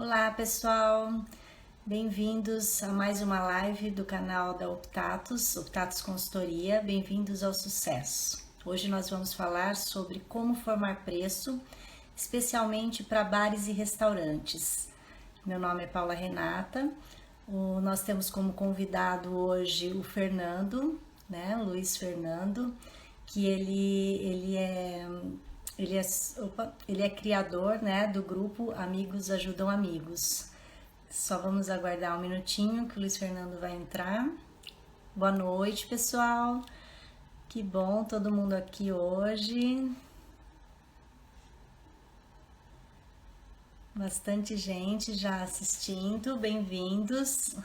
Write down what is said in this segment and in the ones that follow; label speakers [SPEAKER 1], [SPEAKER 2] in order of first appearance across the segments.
[SPEAKER 1] Olá pessoal, bem-vindos a mais uma live do canal da Optatus Consultoria, bem-vindos ao sucesso. Hoje nós vamos falar sobre como formar preço, especialmente para bares e restaurantes. Meu nome é Paula Renata, nós temos como convidado hoje o Fernando, o Luiz Fernando, que ele é criador, do grupo Amigos Ajudam Amigos. Só vamos aguardar um minutinho que o Luiz Fernando vai entrar. Boa noite, pessoal. Que bom todo mundo aqui hoje. Bastante gente já assistindo. Bem-vindos.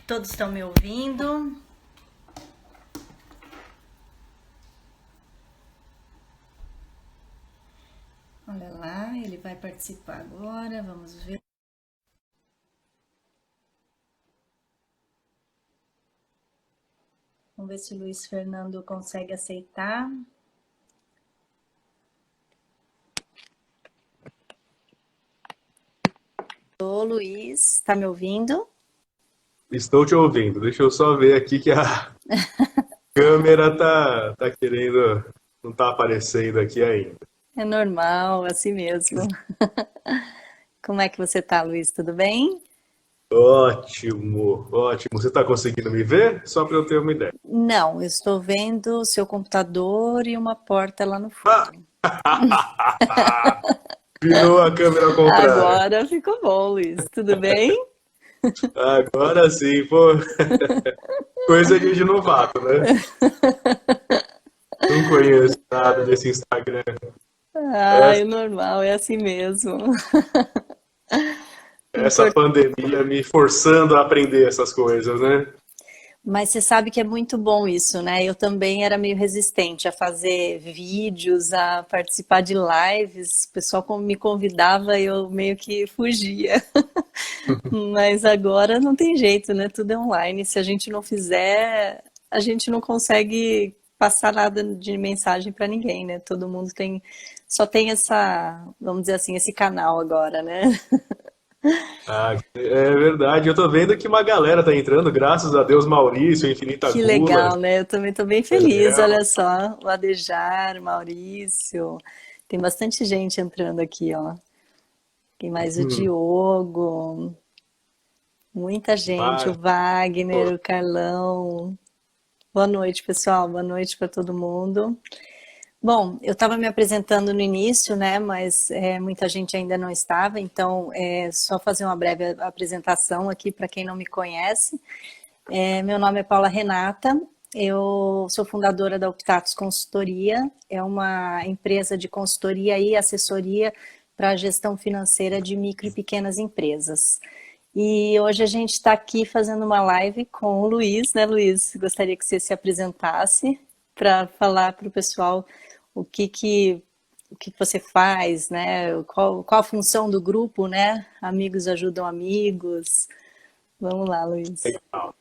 [SPEAKER 1] Todos estão me ouvindo? Olha lá, ele vai participar agora, vamos ver. Vamos ver se o Luiz Fernando consegue aceitar. Ô Luiz, tá me ouvindo?
[SPEAKER 2] Estou te ouvindo, deixa eu só ver aqui que a câmera tá querendo, não tá aparecendo aqui ainda.
[SPEAKER 1] É normal, assim mesmo. Como é que você tá, Luiz? Tudo bem?
[SPEAKER 2] Ótimo, ótimo. Você está conseguindo me ver? Só para eu ter uma ideia.
[SPEAKER 1] Não, eu estou vendo o seu computador e uma porta lá no fundo.
[SPEAKER 2] Virou a câmera ao contrário.
[SPEAKER 1] Agora ficou bom, Luiz. Tudo bem?
[SPEAKER 2] Agora sim, pô. Coisa de novato, né? Não conheço nada desse Instagram.
[SPEAKER 1] É normal, é assim mesmo.
[SPEAKER 2] Essa pandemia me forçando a aprender essas coisas, né?
[SPEAKER 1] Mas você sabe que é muito bom isso, né? Eu também era meio resistente a fazer vídeos, a participar de lives. O pessoal como me convidava, eu meio que fugia. Mas agora não tem jeito, né? Tudo é online. Se a gente não fizer, a gente não consegue passar nada de mensagem para ninguém, né? Todo mundo só tem essa, vamos dizer assim, esse canal agora, né?
[SPEAKER 2] É verdade. Eu tô vendo que uma galera tá entrando, graças a Deus, Maurício, Infinita
[SPEAKER 1] Que
[SPEAKER 2] Gula,
[SPEAKER 1] legal, né? Eu também estou bem feliz,
[SPEAKER 2] Daniel.
[SPEAKER 1] olha só. O Adejar, o Maurício. Tem bastante gente entrando aqui, ó. Tem mais o Diogo, muita gente, o
[SPEAKER 2] Mas,
[SPEAKER 1] Wagner, o Carlão. Boa noite, pessoal. Boa noite para todo mundo. Bom, eu estava me apresentando no início, né? Mas muita gente ainda não estava, então só fazer uma breve apresentação aqui para quem não me conhece. Meu nome é Paula Renata, eu sou fundadora da Optatus Consultoria, é uma empresa de consultoria e assessoria para a gestão financeira de micro e pequenas empresas. E hoje a gente está aqui fazendo uma live com o Luiz, né, Luiz? Gostaria que você se apresentasse para falar para o pessoal o que você faz, né? Qual a função do grupo, né? Amigos ajudam amigos. Vamos lá, Luiz.
[SPEAKER 2] legal.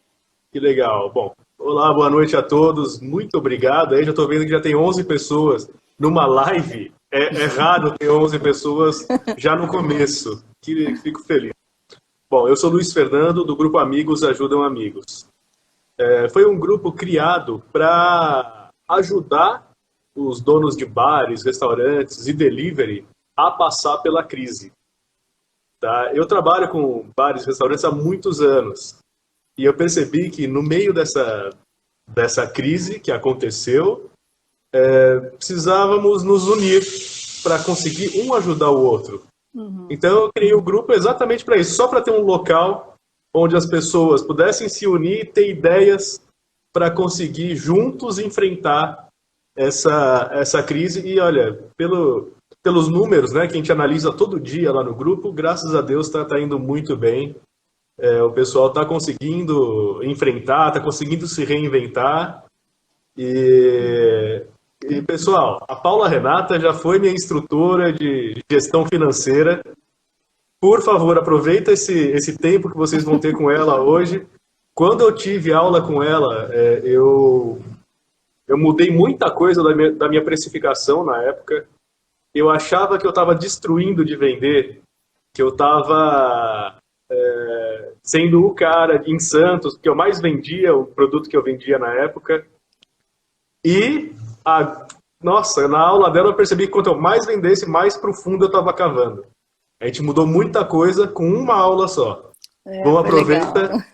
[SPEAKER 2] Que legal. Bom, olá, boa noite a todos. Muito obrigado. Aí já tô vendo que já tem 11 pessoas numa live. É raro ter 11 pessoas já no começo. Que fico feliz. Bom, eu sou Luiz Fernando, do grupo Amigos Ajudam Amigos. Foi um grupo criado para ajudar os donos de bares, restaurantes e delivery a passar pela crise. Tá? Eu trabalho com bares e restaurantes há muitos anos. E eu percebi que no meio dessa crise que aconteceu, precisávamos nos unir para conseguir um ajudar o outro. Então eu criei o grupo exatamente para isso, só para ter um local onde as pessoas pudessem se unir e ter ideias para conseguir juntos enfrentar essa crise. E olha, pelos números, né, que a gente analisa todo dia lá no grupo, graças a Deus está indo muito bem. O pessoal está conseguindo enfrentar, está conseguindo se reinventar. E, pessoal, a Paula Renata já foi minha instrutora de gestão financeira. Por favor, aproveita esse tempo que vocês vão ter com ela hoje. Quando eu tive aula com ela, eu mudei muita coisa da minha precificação na época. eu achava que eu estava destruindo de vender, que eu estava sendo o cara em Santos, que eu mais vendia, o produto que eu vendia na época. E, nossa, na aula dela eu percebi que quanto eu mais vendesse, mais profundo eu estava cavando. A gente mudou muita coisa com uma aula só.
[SPEAKER 1] É,
[SPEAKER 2] Bom,
[SPEAKER 1] foi legal.
[SPEAKER 2] aproveita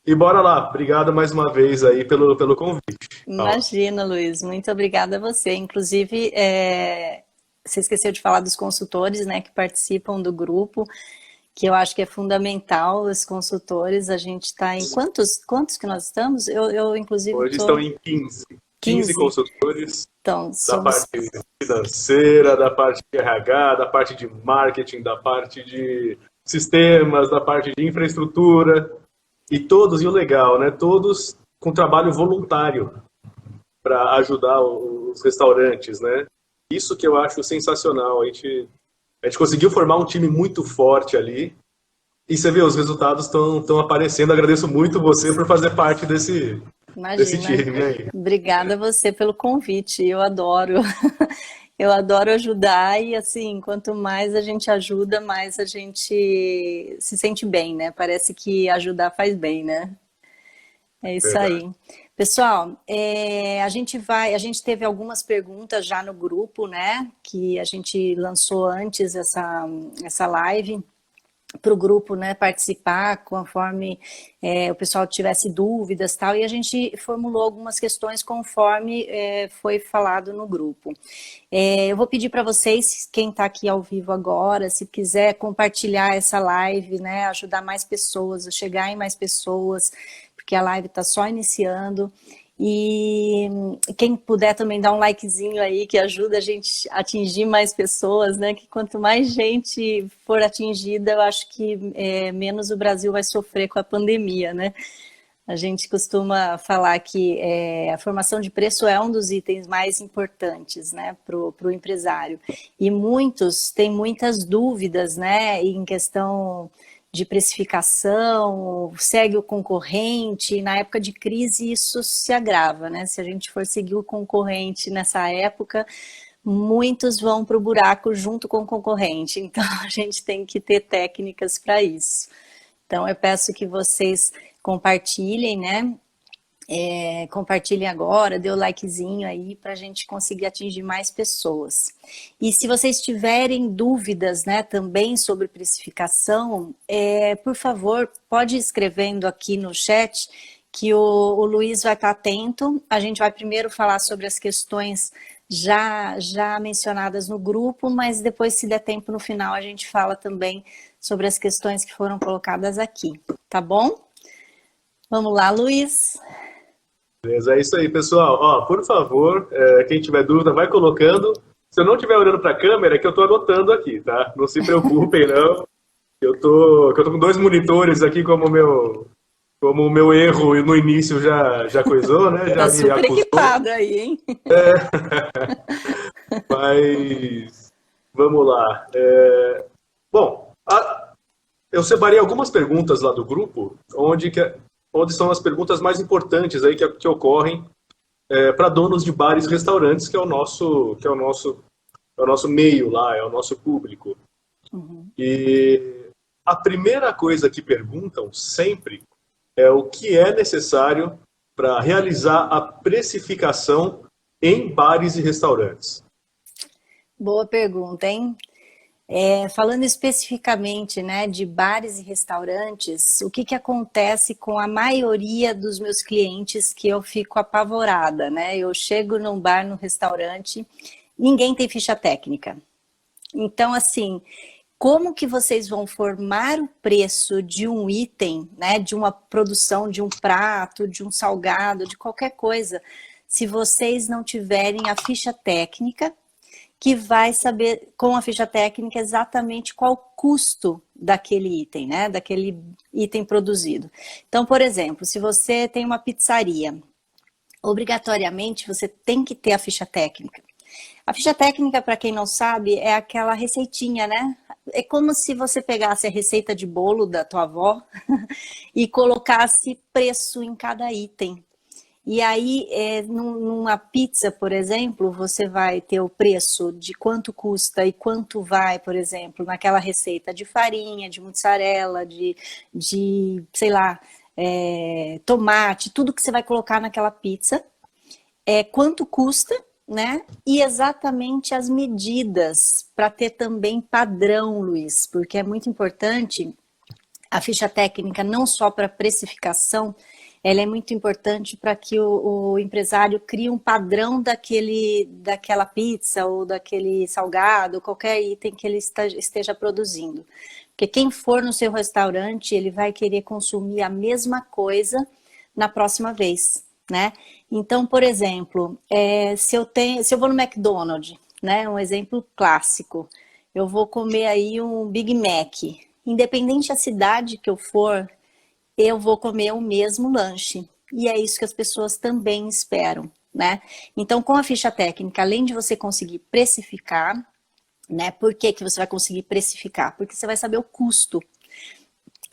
[SPEAKER 2] e bora lá. Obrigado mais uma vez aí pelo convite. Paula.
[SPEAKER 1] Imagina, Luiz, muito obrigada a você. Inclusive, você esqueceu de falar dos consultores, né, que participam do grupo, que eu acho que é fundamental, os consultores. A gente está em quantos que nós estamos? Eu inclusive,
[SPEAKER 2] Hoje estão
[SPEAKER 1] estou
[SPEAKER 2] em 15. 15
[SPEAKER 1] 15.
[SPEAKER 2] consultores
[SPEAKER 1] Então,
[SPEAKER 2] da
[SPEAKER 1] somos.
[SPEAKER 2] parte financeira, da parte de RH, da parte de marketing, da parte de sistemas, da parte de infraestrutura. E todos, e o legal, né? Todos com trabalho voluntário para ajudar os restaurantes, né? Isso que eu acho sensacional. A gente conseguiu formar um time muito forte ali. E você vê, os resultados estão aparecendo. Agradeço muito você por fazer parte desse
[SPEAKER 1] Imagina.
[SPEAKER 2] time aí.
[SPEAKER 1] Obrigada a você pelo convite. Eu adoro. Eu adoro ajudar e assim, quanto mais a gente ajuda, mais a gente se sente bem, né? Parece que ajudar faz bem, né? É isso
[SPEAKER 2] Verdade.
[SPEAKER 1] aí. Pessoal, a gente teve algumas perguntas já no grupo, né? Que a gente lançou antes essa live para o grupo, né, participar conforme o pessoal tivesse dúvidas, tal, e a gente formulou algumas questões conforme foi falado no grupo. Eu vou pedir para vocês, quem está aqui ao vivo agora, se quiser compartilhar essa live, né, ajudar mais pessoas, a chegar em mais pessoas, porque a live está só iniciando. E quem puder também dar um likezinho aí, que ajuda a gente a atingir mais pessoas, né? Que quanto mais gente for atingida, eu acho que menos o Brasil vai sofrer com a pandemia, né? A gente costuma falar que a formação de preço é um dos itens mais importantes, né, para o empresário. E muitos têm muitas dúvidas, né, em questão de precificação, segue o concorrente, e na época de crise isso se agrava, né? Se a gente for seguir o concorrente nessa época, muitos vão para o buraco junto com o concorrente, então a gente tem que ter técnicas para isso. Então eu peço que vocês compartilhem, né? Compartilhem agora, dê o likezinho aí para a gente conseguir atingir mais pessoas. E se vocês tiverem dúvidas, né, também sobre precificação, por favor, pode ir escrevendo aqui no chat que o Luiz vai estar atento. A gente vai primeiro falar sobre as questões já mencionadas no grupo, mas depois, se der tempo no final, a gente fala também sobre as questões que foram colocadas aqui, tá bom? Vamos lá, Luiz.
[SPEAKER 2] Beleza, é isso aí, pessoal. Ó, por favor, quem tiver dúvida, vai colocando. Se eu não estiver olhando para a câmera, é que eu estou anotando aqui, tá? Não se preocupem, não. Que eu tô com dois monitores aqui como o meu erro no início já coisou, né? Já
[SPEAKER 1] Tá
[SPEAKER 2] me
[SPEAKER 1] super
[SPEAKER 2] acusou.
[SPEAKER 1] equipado aí, hein?
[SPEAKER 2] Mas vamos lá. Bom, eu separei algumas perguntas lá do grupo, onde são as perguntas mais importantes aí que ocorrem para donos de bares e restaurantes, que é o nosso meio lá, é o nosso público.
[SPEAKER 1] Uhum.
[SPEAKER 2] E a primeira coisa que perguntam sempre é o que é necessário para realizar a precificação em bares e restaurantes.
[SPEAKER 1] Boa pergunta, hein? Falando especificamente, né, de bares e restaurantes, o que acontece com a maioria dos meus clientes que eu fico apavorada, né? Eu chego num bar, num restaurante, ninguém tem ficha técnica. Então, assim, como que vocês vão formar o preço de um item, né, de uma produção, de um prato, de um salgado, de qualquer coisa, se vocês não tiverem a ficha técnica, que vai saber com a ficha técnica exatamente qual o custo daquele item, né? Daquele item produzido. Então, por exemplo, se você tem uma pizzaria, obrigatoriamente você tem que ter a ficha técnica. A ficha técnica, para quem não sabe, é aquela receitinha, né? É como se você pegasse a receita de bolo da tua avó e colocasse preço em cada item. E aí, numa pizza, por exemplo, você vai ter o preço de quanto custa e quanto vai, por exemplo, naquela receita de farinha, de mussarela, sei lá, tomate, tudo que você vai colocar naquela pizza, quanto custa, né? E exatamente as medidas, para ter também padrão, Luiz, porque é muito importante a ficha técnica, não só para precificação, ela é muito importante para que o empresário crie um padrão daquela pizza ou daquele salgado, qualquer item que ele esteja produzindo. Porque quem for no seu restaurante, ele vai querer consumir a mesma coisa na próxima vez, né? Então, por exemplo, se eu vou no McDonald's, né, um exemplo clássico, eu vou comer aí um Big Mac. Independente da cidade que eu for, eu vou comer o mesmo lanche. E é isso que as pessoas também esperam, né? Então, com a ficha técnica, além de você conseguir precificar, né? Por que você vai conseguir precificar? Porque você vai saber o custo.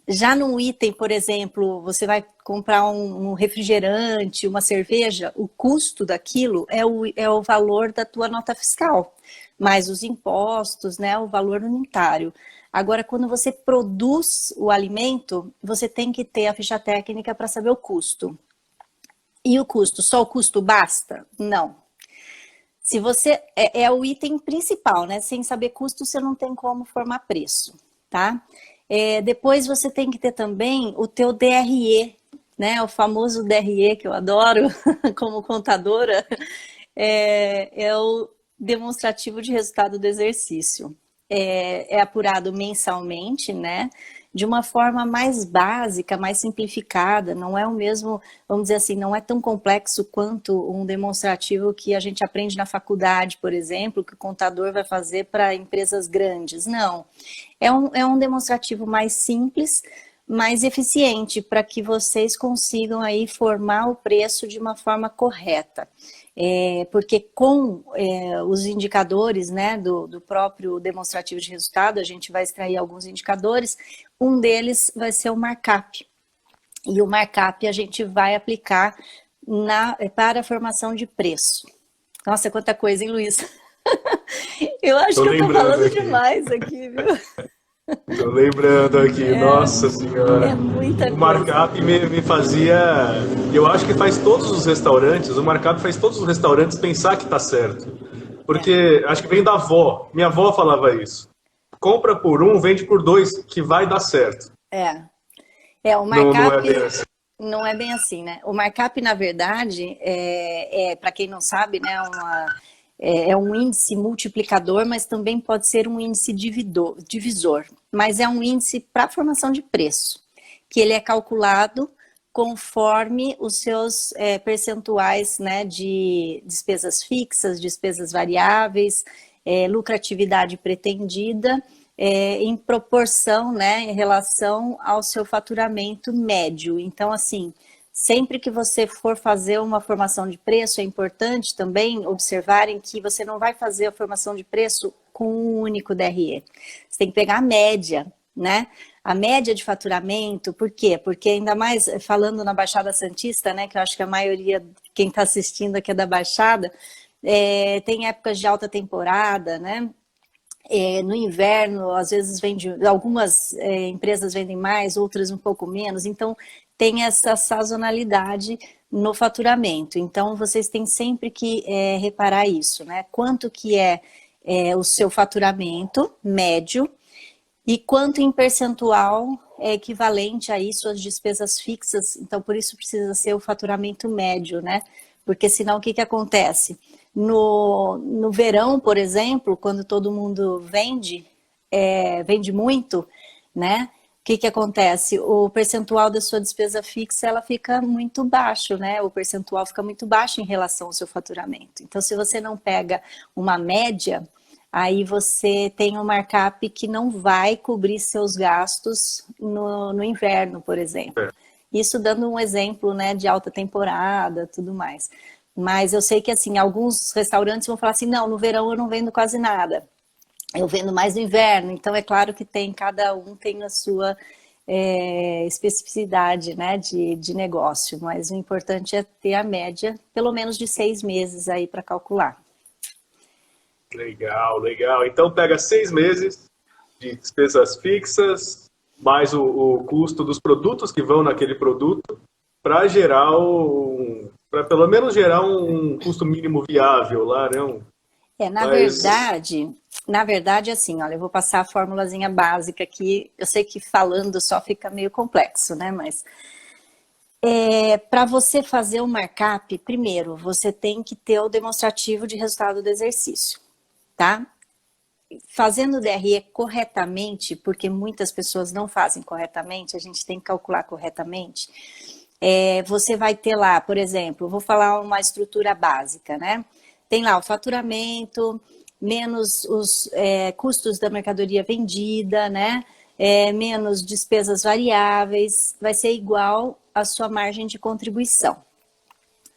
[SPEAKER 1] Já num item, por exemplo, você vai comprar um refrigerante, uma cerveja, o custo daquilo é o valor da tua nota fiscal, mais os impostos, né, o valor unitário. Agora, quando você produz o alimento, você tem que ter a ficha técnica para saber o custo. E o custo, só o custo basta? Não. Se você é o item principal, né? Sem saber custo, você não tem como formar preço, tá? Depois você tem que ter também o teu DRE, né? O famoso DRE que eu adoro como contadora, é o demonstrativo de resultado do exercício. É apurado mensalmente, né? De uma forma mais básica, mais simplificada, não é o mesmo, vamos dizer assim, não é tão complexo quanto um demonstrativo que a gente aprende na faculdade, por exemplo, que o contador vai fazer para empresas grandes. Não, é um demonstrativo mais simples, mais eficiente, para que vocês consigam aí formar o preço de uma forma correta. Porque com os indicadores, né, do próprio demonstrativo de resultado, a gente vai extrair alguns indicadores, um deles vai ser o markup. E o markup a gente vai aplicar para a formação de preço. Nossa, quanta coisa, hein, Luiz? Eu acho que eu estou falando aqui demais aqui, viu?
[SPEAKER 2] Tô lembrando aqui, nossa senhora.
[SPEAKER 1] É muita coisa.
[SPEAKER 2] O markup me fazia. Eu acho que faz todos os restaurantes, o markup faz todos os restaurantes pensar que tá certo. Porque acho que vem da avó. Minha avó falava isso. Compra por um, vende por dois, que vai dar certo.
[SPEAKER 1] O markup
[SPEAKER 2] não é bem assim.
[SPEAKER 1] Não é bem assim, né? O markup, na verdade, para quem não sabe, né, é um índice multiplicador, mas também pode ser um índice divisor. Mas é um índice para formação de preço, que ele é calculado conforme os seus percentuais, né, de despesas fixas, despesas variáveis, lucratividade pretendida, em proporção, né, em relação ao seu faturamento médio. Então, assim, sempre que você for fazer uma formação de preço, é importante também observarem que você não vai fazer a formação de preço com um único DRE. Você tem que pegar a média, né? A média de faturamento, por quê? Porque ainda mais falando na Baixada Santista, né, que eu acho que a maioria, quem está assistindo aqui é da Baixada, tem épocas de alta temporada, né? No inverno, às vezes algumas empresas vendem mais, outras um pouco menos, então tem essa sazonalidade no faturamento. Então, vocês têm sempre que reparar isso, né? Quanto que é o seu faturamento médio e quanto em percentual é equivalente a isso as despesas fixas. Então, por isso precisa ser o faturamento médio, né? Porque senão o que acontece? No verão, por exemplo, quando todo mundo vende muito, né? O que acontece? O percentual da sua despesa fixa, ela fica muito baixo, né? O percentual fica muito baixo em relação ao seu faturamento. Então, se você não pega uma média, aí você tem um markup que não vai cobrir seus gastos no inverno, por exemplo. Isso dando um exemplo, né, de alta temporada, tudo mais. Mas eu sei que, assim, alguns restaurantes vão falar assim, não, no verão eu não vendo quase nada. Eu vendo mais no inverno. Então, é claro que cada um tem a sua especificidade, né, de negócio, mas o importante é ter a média, pelo menos de 6 meses aí para calcular.
[SPEAKER 2] Legal, legal. Então pega 6 meses de despesas fixas, mais o custo dos produtos que vão naquele produto, para gerar para pelo menos gerar um custo mínimo viável lá, né?
[SPEAKER 1] Na
[SPEAKER 2] Mas
[SPEAKER 1] verdade, assim, olha, eu vou passar a formulazinha básica aqui. Eu sei que falando só fica meio complexo, né? Mas para você fazer o markup, primeiro, você tem que ter o demonstrativo de resultado do exercício, tá? Fazendo o DRE corretamente, porque muitas pessoas não fazem corretamente, a gente tem que calcular corretamente. Você vai ter lá, por exemplo, vou falar uma estrutura básica, né? Tem lá o faturamento, menos os custos da mercadoria vendida, né? Menos despesas variáveis, vai ser igual à sua margem de contribuição.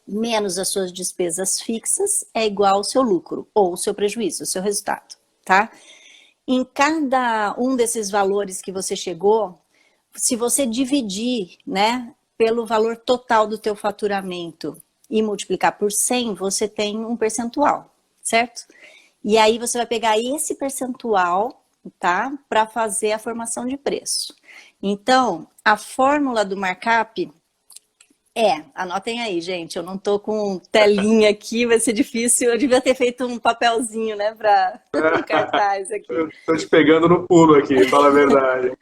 [SPEAKER 1] Menos as suas despesas fixas é igual ao seu lucro, ou o seu prejuízo, o seu resultado, tá? Em cada um desses valores que você chegou, se você dividir, né, pelo valor total do teu faturamento e multiplicar por 100, você tem um percentual, certo? E aí você vai pegar esse percentual, tá, para fazer a formação de preço. Então, a fórmula do markup anotem aí, gente, eu não tô com telinha aqui, vai ser difícil, eu devia ter feito um papelzinho, né, para um cartaz aqui.
[SPEAKER 2] eu tô te pegando no pulo aqui, fala a verdade.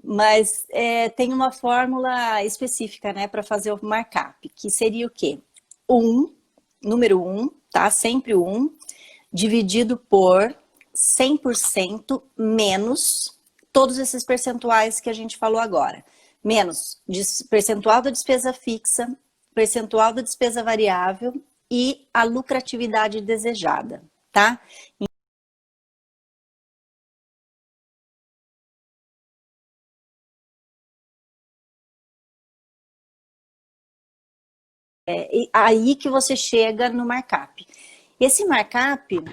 [SPEAKER 1] Mas tem uma fórmula específica, né, para fazer o markup, que seria o quê? Número 1, tá? Sempre o 1, dividido por 100% menos todos esses percentuais que a gente falou agora. Menos percentual da despesa fixa, percentual da despesa variável e a lucratividade desejada, tá? Aí que você chega no markup. Esse markup,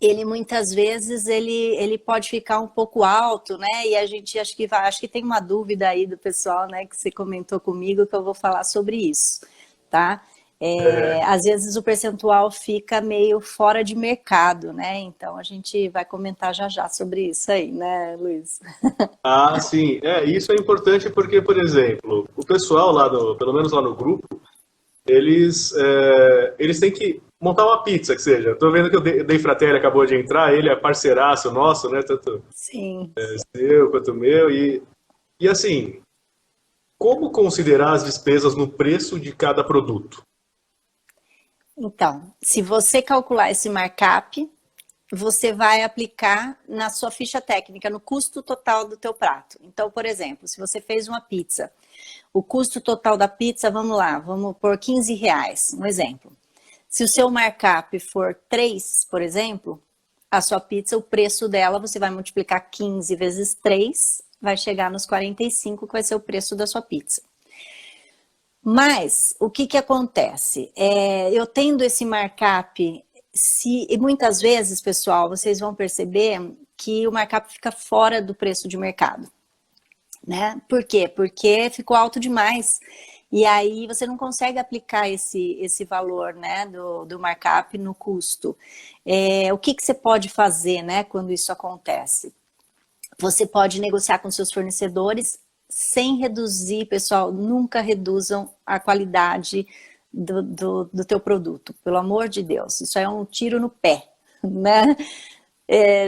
[SPEAKER 1] ele muitas vezes ele pode ficar um pouco alto, né? E a gente acho que tem uma dúvida aí do pessoal, né? Que você comentou comigo que eu vou falar sobre isso, tá? Às vezes o percentual fica meio fora de mercado, né? Então a gente vai comentar já já sobre isso aí, né, Luiz?
[SPEAKER 2] Ah, sim. Isso é importante porque, por exemplo, o pessoal lá pelo menos lá no grupo, eles têm que montar uma pizza, que seja. Estou vendo que o Dei Fratelli acabou de entrar, ele é parceiraço nosso, né? Tanto
[SPEAKER 1] Sim.
[SPEAKER 2] seu quanto meu. E assim, como considerar as despesas no preço de cada produto?
[SPEAKER 1] Então, se você calcular esse markup, você vai aplicar na sua ficha técnica, no custo total do teu prato. Então, por exemplo, se você fez uma pizza, o custo total da pizza, vamos lá, vamos por R$ 15, um exemplo. Se o seu markup for 3, por exemplo, a sua pizza, o preço dela, você vai multiplicar 15 vezes 3, vai chegar nos 45, que vai ser o preço da sua pizza. Mas, o que acontece? Eu tendo esse markup, e muitas vezes, pessoal, vocês vão perceber que o markup fica fora do preço de mercado, né? Por quê? Porque ficou alto demais. E aí você não consegue aplicar esse valor, né, do markup no custo. O que você pode fazer, né, quando isso acontece? Você pode negociar com seus fornecedores sem reduzir, pessoal, nunca reduzam a qualidade do teu produto, pelo amor de Deus, isso é um tiro no pé, né?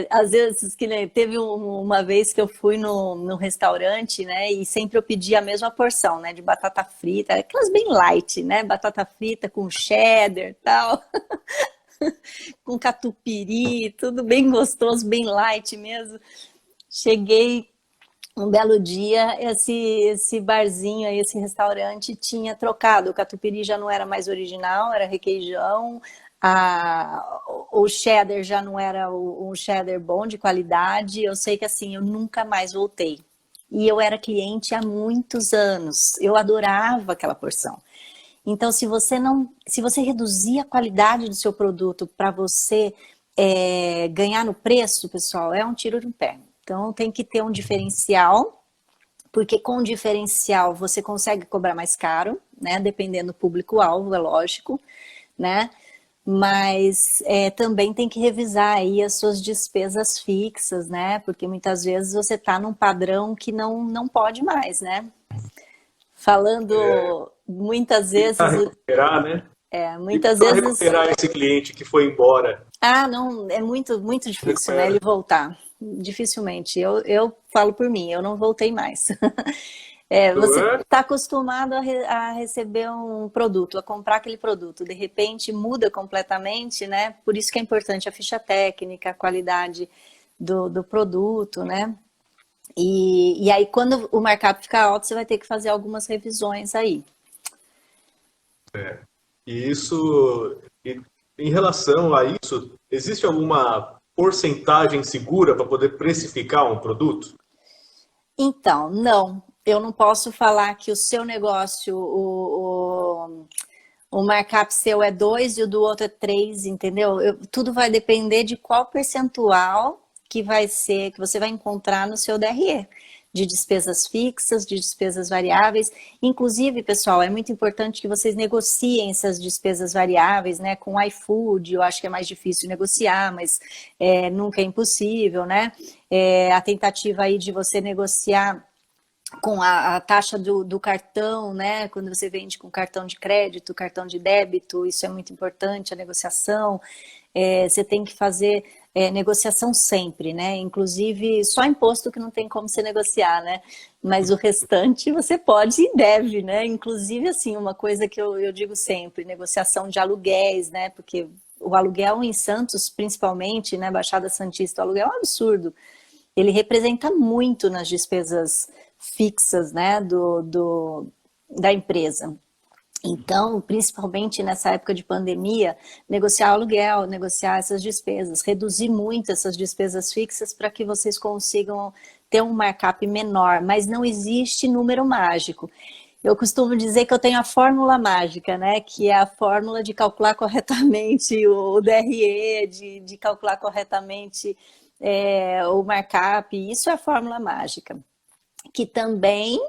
[SPEAKER 1] Às vezes, que nem, teve uma vez que eu fui no restaurante, né, e sempre eu pedia a mesma porção, né, de batata frita, aquelas bem light, né, batata frita com cheddar e tal, com catupiry, tudo bem gostoso, bem light mesmo. Cheguei um belo dia, esse barzinho aí, esse restaurante tinha trocado, o catupiry já não era mais original, era requeijão, o cheddar já não era um cheddar bom, de qualidade. Eu sei que assim, eu nunca mais voltei. E eu era cliente há muitos anos, eu adorava aquela porção. Então, se você reduzir a qualidade do seu produto para você ganhar no preço, pessoal, é um tiro no pé. Então, tem que ter um diferencial, porque com diferencial você consegue cobrar mais caro, né? Dependendo do público-alvo, é lógico, né? Mas também tem que revisar aí as suas despesas fixas, né? Porque muitas vezes você está num padrão que não pode mais, né? Falando muitas
[SPEAKER 2] Tentar
[SPEAKER 1] vezes,
[SPEAKER 2] recuperar, né? E
[SPEAKER 1] muitas
[SPEAKER 2] para
[SPEAKER 1] vezes,
[SPEAKER 2] recuperar esse cliente que foi embora,
[SPEAKER 1] não, é muito difícil, né? Ele
[SPEAKER 2] recupera.
[SPEAKER 1] voltar. Dificilmente. Eu falo por mim, eu não voltei mais. Você
[SPEAKER 2] É,
[SPEAKER 1] está acostumado a receber um produto, a comprar aquele produto, de repente muda completamente, né? Por isso que é importante a ficha técnica, a qualidade do produto, né? E aí, quando o markup ficar alto, você vai ter que fazer algumas revisões aí.
[SPEAKER 2] e isso, e em relação a isso, existe alguma porcentagem segura para poder precificar um produto?
[SPEAKER 1] Então, não, eu não posso falar que o seu negócio, o markup seu é 2 e o do outro é 3, entendeu? Tudo vai depender de qual percentual que vai ser, que você vai encontrar no seu DRE. De despesas fixas, de despesas variáveis. Inclusive, pessoal, é muito importante que vocês negociem essas despesas variáveis, né? Com o iFood, eu acho que é mais difícil negociar, mas nunca é impossível, né? A tentativa aí de você negociar com a taxa do cartão, né? Quando você vende com cartão de crédito, cartão de débito, isso é muito importante, a negociação. Você tem que fazer negociação sempre, né? Inclusive, só imposto que não tem como você negociar, né? Mas o restante você pode e deve, né? Inclusive, assim, uma coisa que eu digo sempre, negociação de aluguéis, né? Porque o aluguel em Santos, principalmente, né? Baixada Santista, o aluguel é um absurdo. Ele representa muito nas despesas fixas, né, da empresa. Então, principalmente nessa época de pandemia, negociar aluguel, negociar essas despesas, reduzir muito essas despesas fixas para que vocês consigam ter um markup menor, mas não existe número mágico. Eu costumo dizer que eu tenho a fórmula mágica, né? Que é a fórmula de calcular corretamente o DRE, de calcular corretamente o markup. Isso é a fórmula mágica. Que também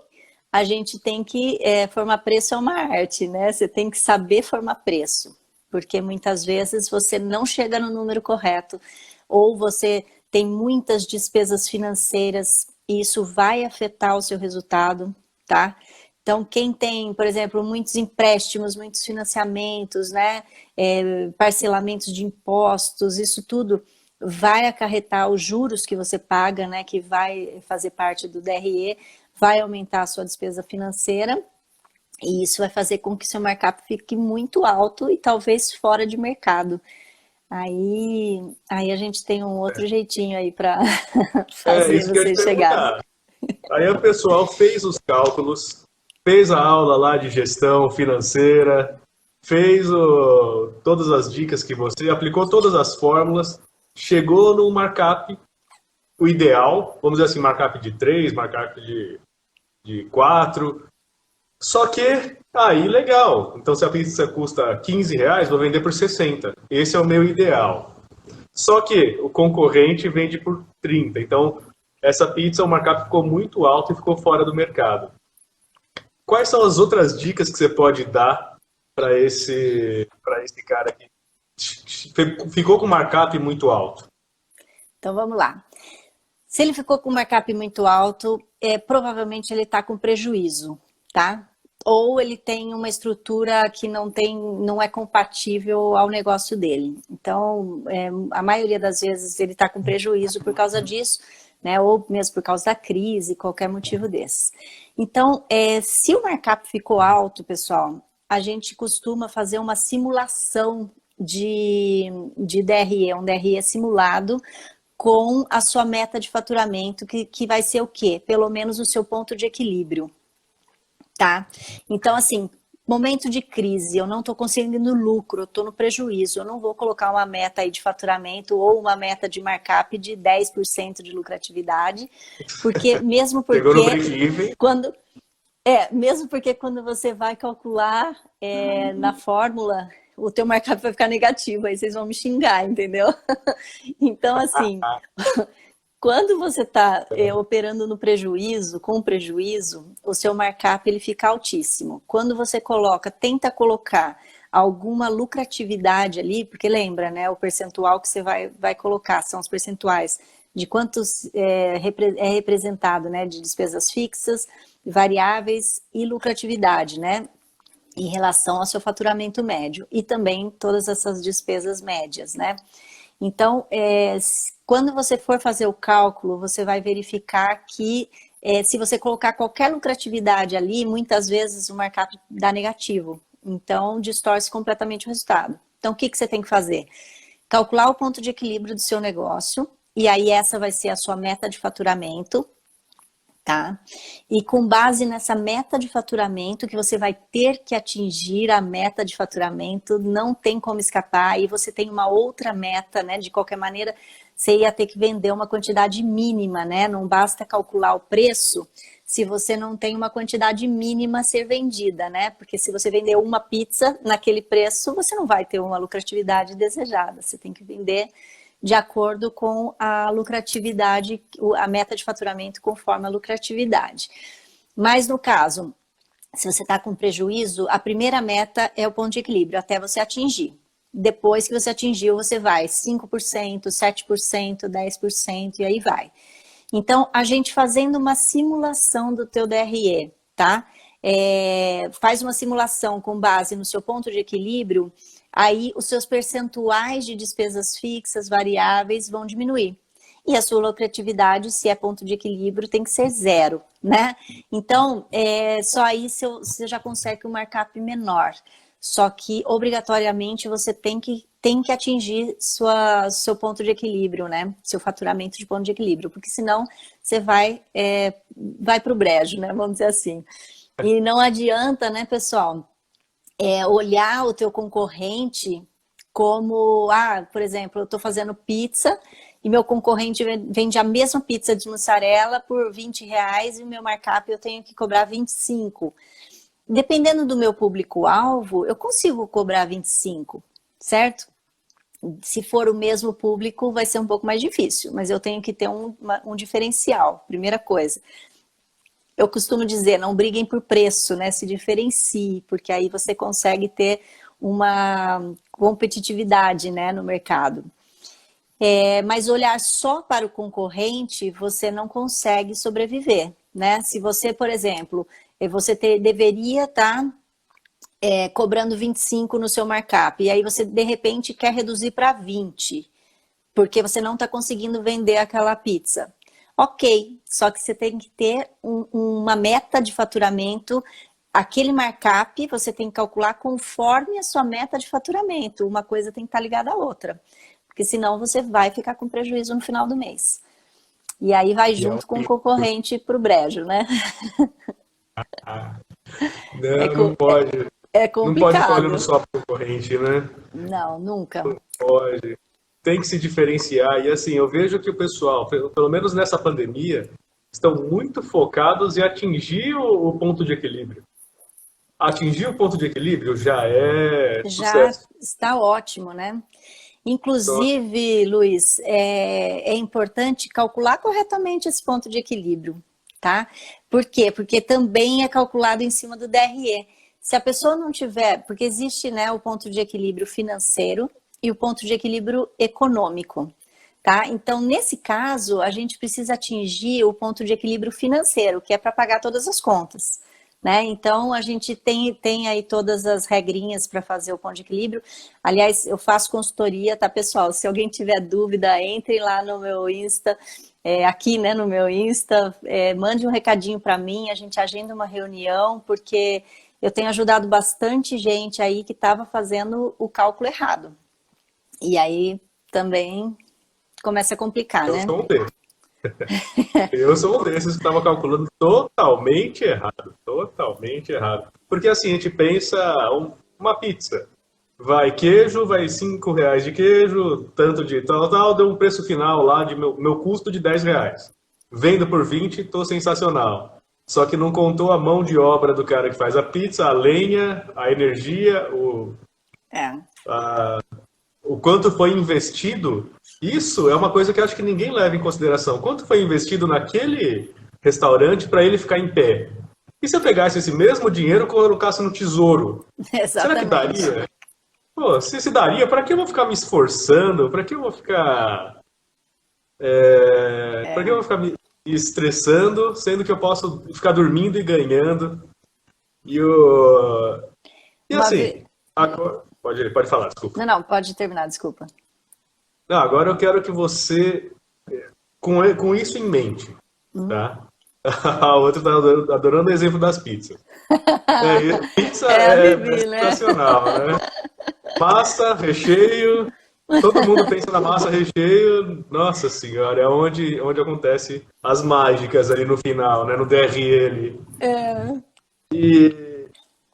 [SPEAKER 1] a gente tem que formar preço é uma arte, né? Você tem que saber formar preço, porque muitas vezes você não chega no número correto, ou você tem muitas despesas financeiras e isso vai afetar o seu resultado, tá? Então, quem tem, por exemplo, muitos empréstimos, muitos financiamentos, né? Parcelamentos de impostos, isso tudo vai acarretar os juros que você paga, né? Que vai fazer parte do DRE, vai aumentar a sua despesa financeira e isso vai fazer com que seu markup fique muito alto e talvez fora de mercado. Aí a gente tem um outro jeitinho aí para
[SPEAKER 2] É
[SPEAKER 1] fazer
[SPEAKER 2] isso que eu ia te
[SPEAKER 1] você chegar.
[SPEAKER 2] perguntar. Aí o pessoal fez os cálculos, fez a aula lá de gestão financeira, fez todas as dicas que você aplicou, todas as fórmulas, chegou no markup, o ideal, vamos dizer assim, markup de 3, markup de 4. Só que aí legal. Então se a pizza custa R$ 15, vou vender por 60. Esse é o meu ideal. Só que o concorrente vende por 30. Então essa pizza, o markup ficou muito alto e ficou fora do mercado. Quais são as outras dicas que você pode dar para esse cara que ficou com markup muito alto?
[SPEAKER 1] Então vamos lá. Se ele ficou com um markup muito alto, provavelmente ele está com prejuízo, tá? Ou ele tem uma estrutura que não é compatível ao negócio dele. Então, a maioria das vezes ele está com prejuízo por causa disso, né? Ou mesmo por causa da crise, qualquer motivo desse. Então, se o markup ficou alto, pessoal, a gente costuma fazer uma simulação de DRE, um DRE simulado, com a sua meta de faturamento, que vai ser o quê? Pelo menos o seu ponto de equilíbrio, tá? Então, assim, momento de crise, eu não estou conseguindo lucro, eu estou no prejuízo, eu não vou colocar uma meta aí de faturamento ou uma meta de markup de 10% de lucratividade, porque mesmo
[SPEAKER 2] Chegou no
[SPEAKER 1] porque
[SPEAKER 2] break-even.
[SPEAKER 1] mesmo porque quando você vai calcular na fórmula, o teu markup vai ficar negativo, aí vocês vão me xingar, entendeu? Então, assim, Quando você está operando no prejuízo, com prejuízo, o seu markup ele fica altíssimo. Quando você tenta colocar alguma lucratividade ali, porque lembra, né, o percentual que você vai colocar, são os percentuais de quantos é representado, né, de despesas fixas, variáveis e lucratividade, né, em relação ao seu faturamento médio e também todas essas despesas médias, né. Então, quando você for fazer o cálculo, você vai verificar que se você colocar qualquer lucratividade ali, muitas vezes o markup dá negativo. Então, distorce completamente o resultado. Então, o que você tem que fazer? Calcular o ponto de equilíbrio do seu negócio, e aí essa vai ser a sua meta de faturamento, tá? E com base nessa meta de faturamento, que você vai ter que atingir a meta de faturamento, não tem como escapar, e você tem uma outra meta, né? De qualquer maneira, você ia ter que vender uma quantidade mínima, né? Não basta calcular o preço se você não tem uma quantidade mínima a ser vendida, né? Porque se você vender uma pizza naquele preço, você não vai ter uma lucratividade desejada. Você tem que vender de acordo com a lucratividade, a meta de faturamento conforme a lucratividade. Mas no caso, se você está com prejuízo, a primeira meta é o ponto de equilíbrio, até você atingir. Depois que você atingiu, você vai 5%, 7%, 10% e aí vai. Então, a gente fazendo uma simulação do teu DRE, tá? Faz uma simulação com base no seu ponto de equilíbrio, aí os seus percentuais de despesas fixas, variáveis vão diminuir. E a sua lucratividade, se é ponto de equilíbrio, tem que ser 0, né? Então, só aí você já consegue um markup menor. Só que, obrigatoriamente, você tem que atingir seu ponto de equilíbrio, né? Seu faturamento de ponto de equilíbrio, porque senão você vai para o brejo, né? Vamos dizer assim. E não adianta, né, pessoal, olhar o teu concorrente como, por exemplo, eu estou fazendo pizza e meu concorrente vende a mesma pizza de mussarela por R$20 e o meu markup eu tenho que cobrar 25. Dependendo do meu público-alvo, eu consigo cobrar 25, certo? Se for o mesmo público, vai ser um pouco mais difícil, mas eu tenho que ter um diferencial, primeira coisa. Eu costumo dizer, não briguem por preço, né? Se diferencie, porque aí você consegue ter uma competitividade, né, no mercado. Mas olhar só para o concorrente, você não consegue sobreviver, né? Se você, por exemplo, você deveria estar cobrando 25 no seu markup, e aí você, de repente, quer reduzir para 20, porque você não está conseguindo vender aquela pizza. Ok, só que você tem que ter uma meta de faturamento, aquele markup você tem que calcular conforme a sua meta de faturamento, uma coisa tem que estar ligada à outra, porque senão você vai ficar com prejuízo no final do mês. E aí vai junto com o concorrente para o brejo, né?
[SPEAKER 2] Não pode.
[SPEAKER 1] É complicado.
[SPEAKER 2] Não pode ficar olhando só para o concorrente, né?
[SPEAKER 1] Não, nunca.
[SPEAKER 2] Não pode. Tem que se diferenciar. E assim, eu vejo que o pessoal, pelo menos nessa pandemia, estão muito focados em atingir o ponto de equilíbrio. Atingir o ponto de equilíbrio já é sucesso.
[SPEAKER 1] Já está ótimo, né? Inclusive, Luiz, é importante calcular corretamente esse ponto de equilíbrio, tá? Por quê? Porque também é calculado em cima do DRE. Se a pessoa não tiver, porque existe, né, o ponto de equilíbrio financeiro e o ponto de equilíbrio econômico, tá? Então, nesse caso, a gente precisa atingir o ponto de equilíbrio financeiro, que é para pagar todas as contas, né? Então, a gente tem aí todas as regrinhas para fazer o ponto de equilíbrio. Aliás, eu faço consultoria, tá, pessoal? Se alguém tiver dúvida, entre lá no meu Insta, aqui, né, no meu Insta, mande um recadinho para mim, a gente agenda uma reunião, porque eu tenho ajudado bastante gente aí que estava fazendo o cálculo errado. E aí também começa a complicar, né?
[SPEAKER 2] Eu sou um desses que estava calculando totalmente errado. Totalmente errado. Porque assim, a gente pensa, uma pizza. Vai queijo, vai R$5 de queijo, tanto de tal, deu um preço final lá de meu custo de R$10. Vendo por 20, tô sensacional. Só que não contou a mão de obra do cara que faz a pizza, a lenha, a energia, o quanto foi investido, isso é uma coisa que eu acho que ninguém leva em consideração. Quanto foi investido naquele restaurante para ele ficar em pé? E se eu pegasse esse mesmo dinheiro e colocasse no tesouro? Será que
[SPEAKER 1] Exatamente.
[SPEAKER 2] daria? Pô, se daria, para que eu vou ficar me esforçando? Para que eu vou ficar. Para que eu vou ficar me estressando, sendo que eu posso ficar dormindo e ganhando? E, o... e
[SPEAKER 1] Uma vez...
[SPEAKER 2] assim, agora... pode falar, desculpa.
[SPEAKER 1] Não, não, pode terminar, desculpa.
[SPEAKER 2] Não, agora eu quero que você, com isso em mente, tá? A outra tá adorando o exemplo das pizzas. Pizza
[SPEAKER 1] É a
[SPEAKER 2] é
[SPEAKER 1] Bibi, né?
[SPEAKER 2] sensacional, né? Massa, recheio, todo mundo pensa na massa, recheio, nossa senhora, é onde acontece as mágicas ali no final, né? No DRL.
[SPEAKER 1] É.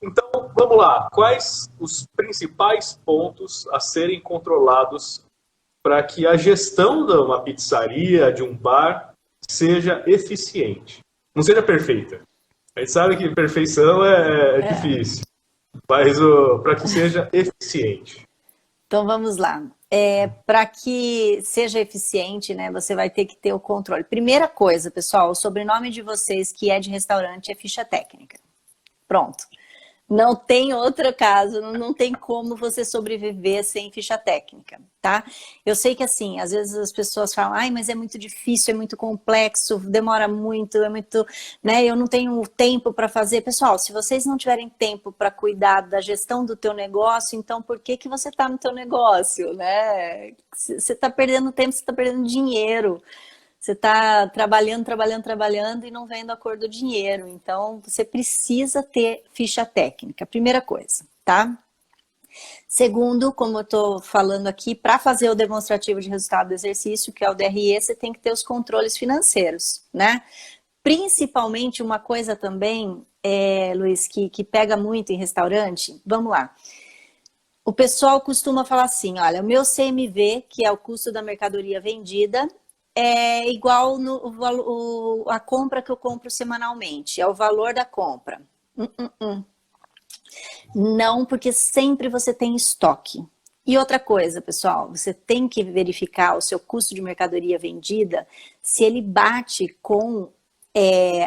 [SPEAKER 2] Então, vamos lá. Quais os principais pontos a serem controlados para que a gestão de uma pizzaria, de um bar, seja eficiente? Não seja perfeita. A gente sabe que perfeição é difícil, mas para que seja eficiente.
[SPEAKER 1] Então vamos lá. Para que seja eficiente, né, você vai ter que ter o controle. Primeira coisa, pessoal, o sobrenome de vocês que é de restaurante é ficha técnica. Pronto. Não tem outro caso, não tem como você sobreviver sem ficha técnica, tá? Eu sei que assim, às vezes as pessoas falam, ai, mas é muito difícil, é muito complexo, demora muito, é muito, né? Eu não tenho tempo para fazer. Pessoal, se vocês não tiverem tempo para cuidar da gestão do teu negócio, então por que que você está no teu negócio, né? Você está perdendo tempo, você está perdendo dinheiro. Você está trabalhando e não vendo a cor do dinheiro. Então, você precisa ter ficha técnica, primeira coisa, tá? Segundo, como eu estou falando aqui, para fazer o demonstrativo de resultado do exercício, que é o DRE, você tem que ter os controles financeiros, né? Principalmente uma coisa também, Luiz, que pega muito em restaurante, vamos lá. O pessoal costuma falar assim, olha, o meu CMV, que é o custo da mercadoria vendida, é igual a compra que eu compro semanalmente, é o valor da compra. Não, porque sempre você tem estoque. E outra coisa, pessoal, você tem que verificar o seu custo de mercadoria vendida, se ele bate com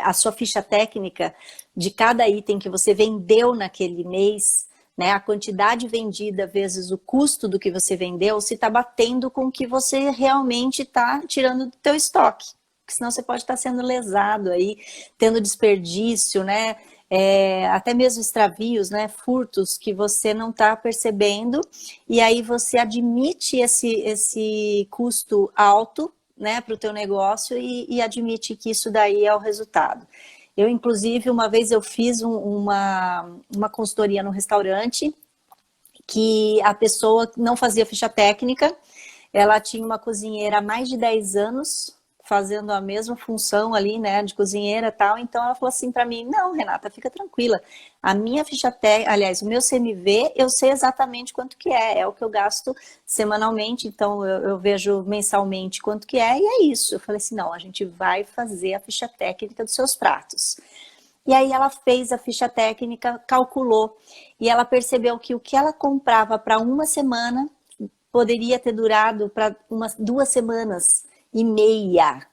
[SPEAKER 1] a sua ficha técnica de cada item que você vendeu naquele mês, né, a quantidade vendida vezes o custo do que você vendeu, se está batendo com o que você realmente está tirando do teu estoque. Porque senão você pode estar sendo lesado aí, tendo desperdício, né? Até mesmo extravios, né? Furtos que você não está percebendo. E aí você admite esse custo alto, né, para o teu negócio e admite que isso daí é o resultado. Eu, inclusive, uma vez eu fiz uma consultoria no restaurante que a pessoa não fazia ficha técnica, ela tinha uma cozinheira há mais de 10 anos fazendo a mesma função ali, né, de cozinheira e tal, então ela falou assim para mim, não, Renata, fica tranquila, a minha ficha técnica, aliás, o meu CMV, eu sei exatamente quanto que é o que eu gasto semanalmente, então eu vejo mensalmente quanto que é, e é isso. Eu falei assim, não, a gente vai fazer a ficha técnica dos seus pratos. E aí ela fez a ficha técnica, calculou, e ela percebeu que o que ela comprava para uma semana poderia ter durado para 2 semanas e meia.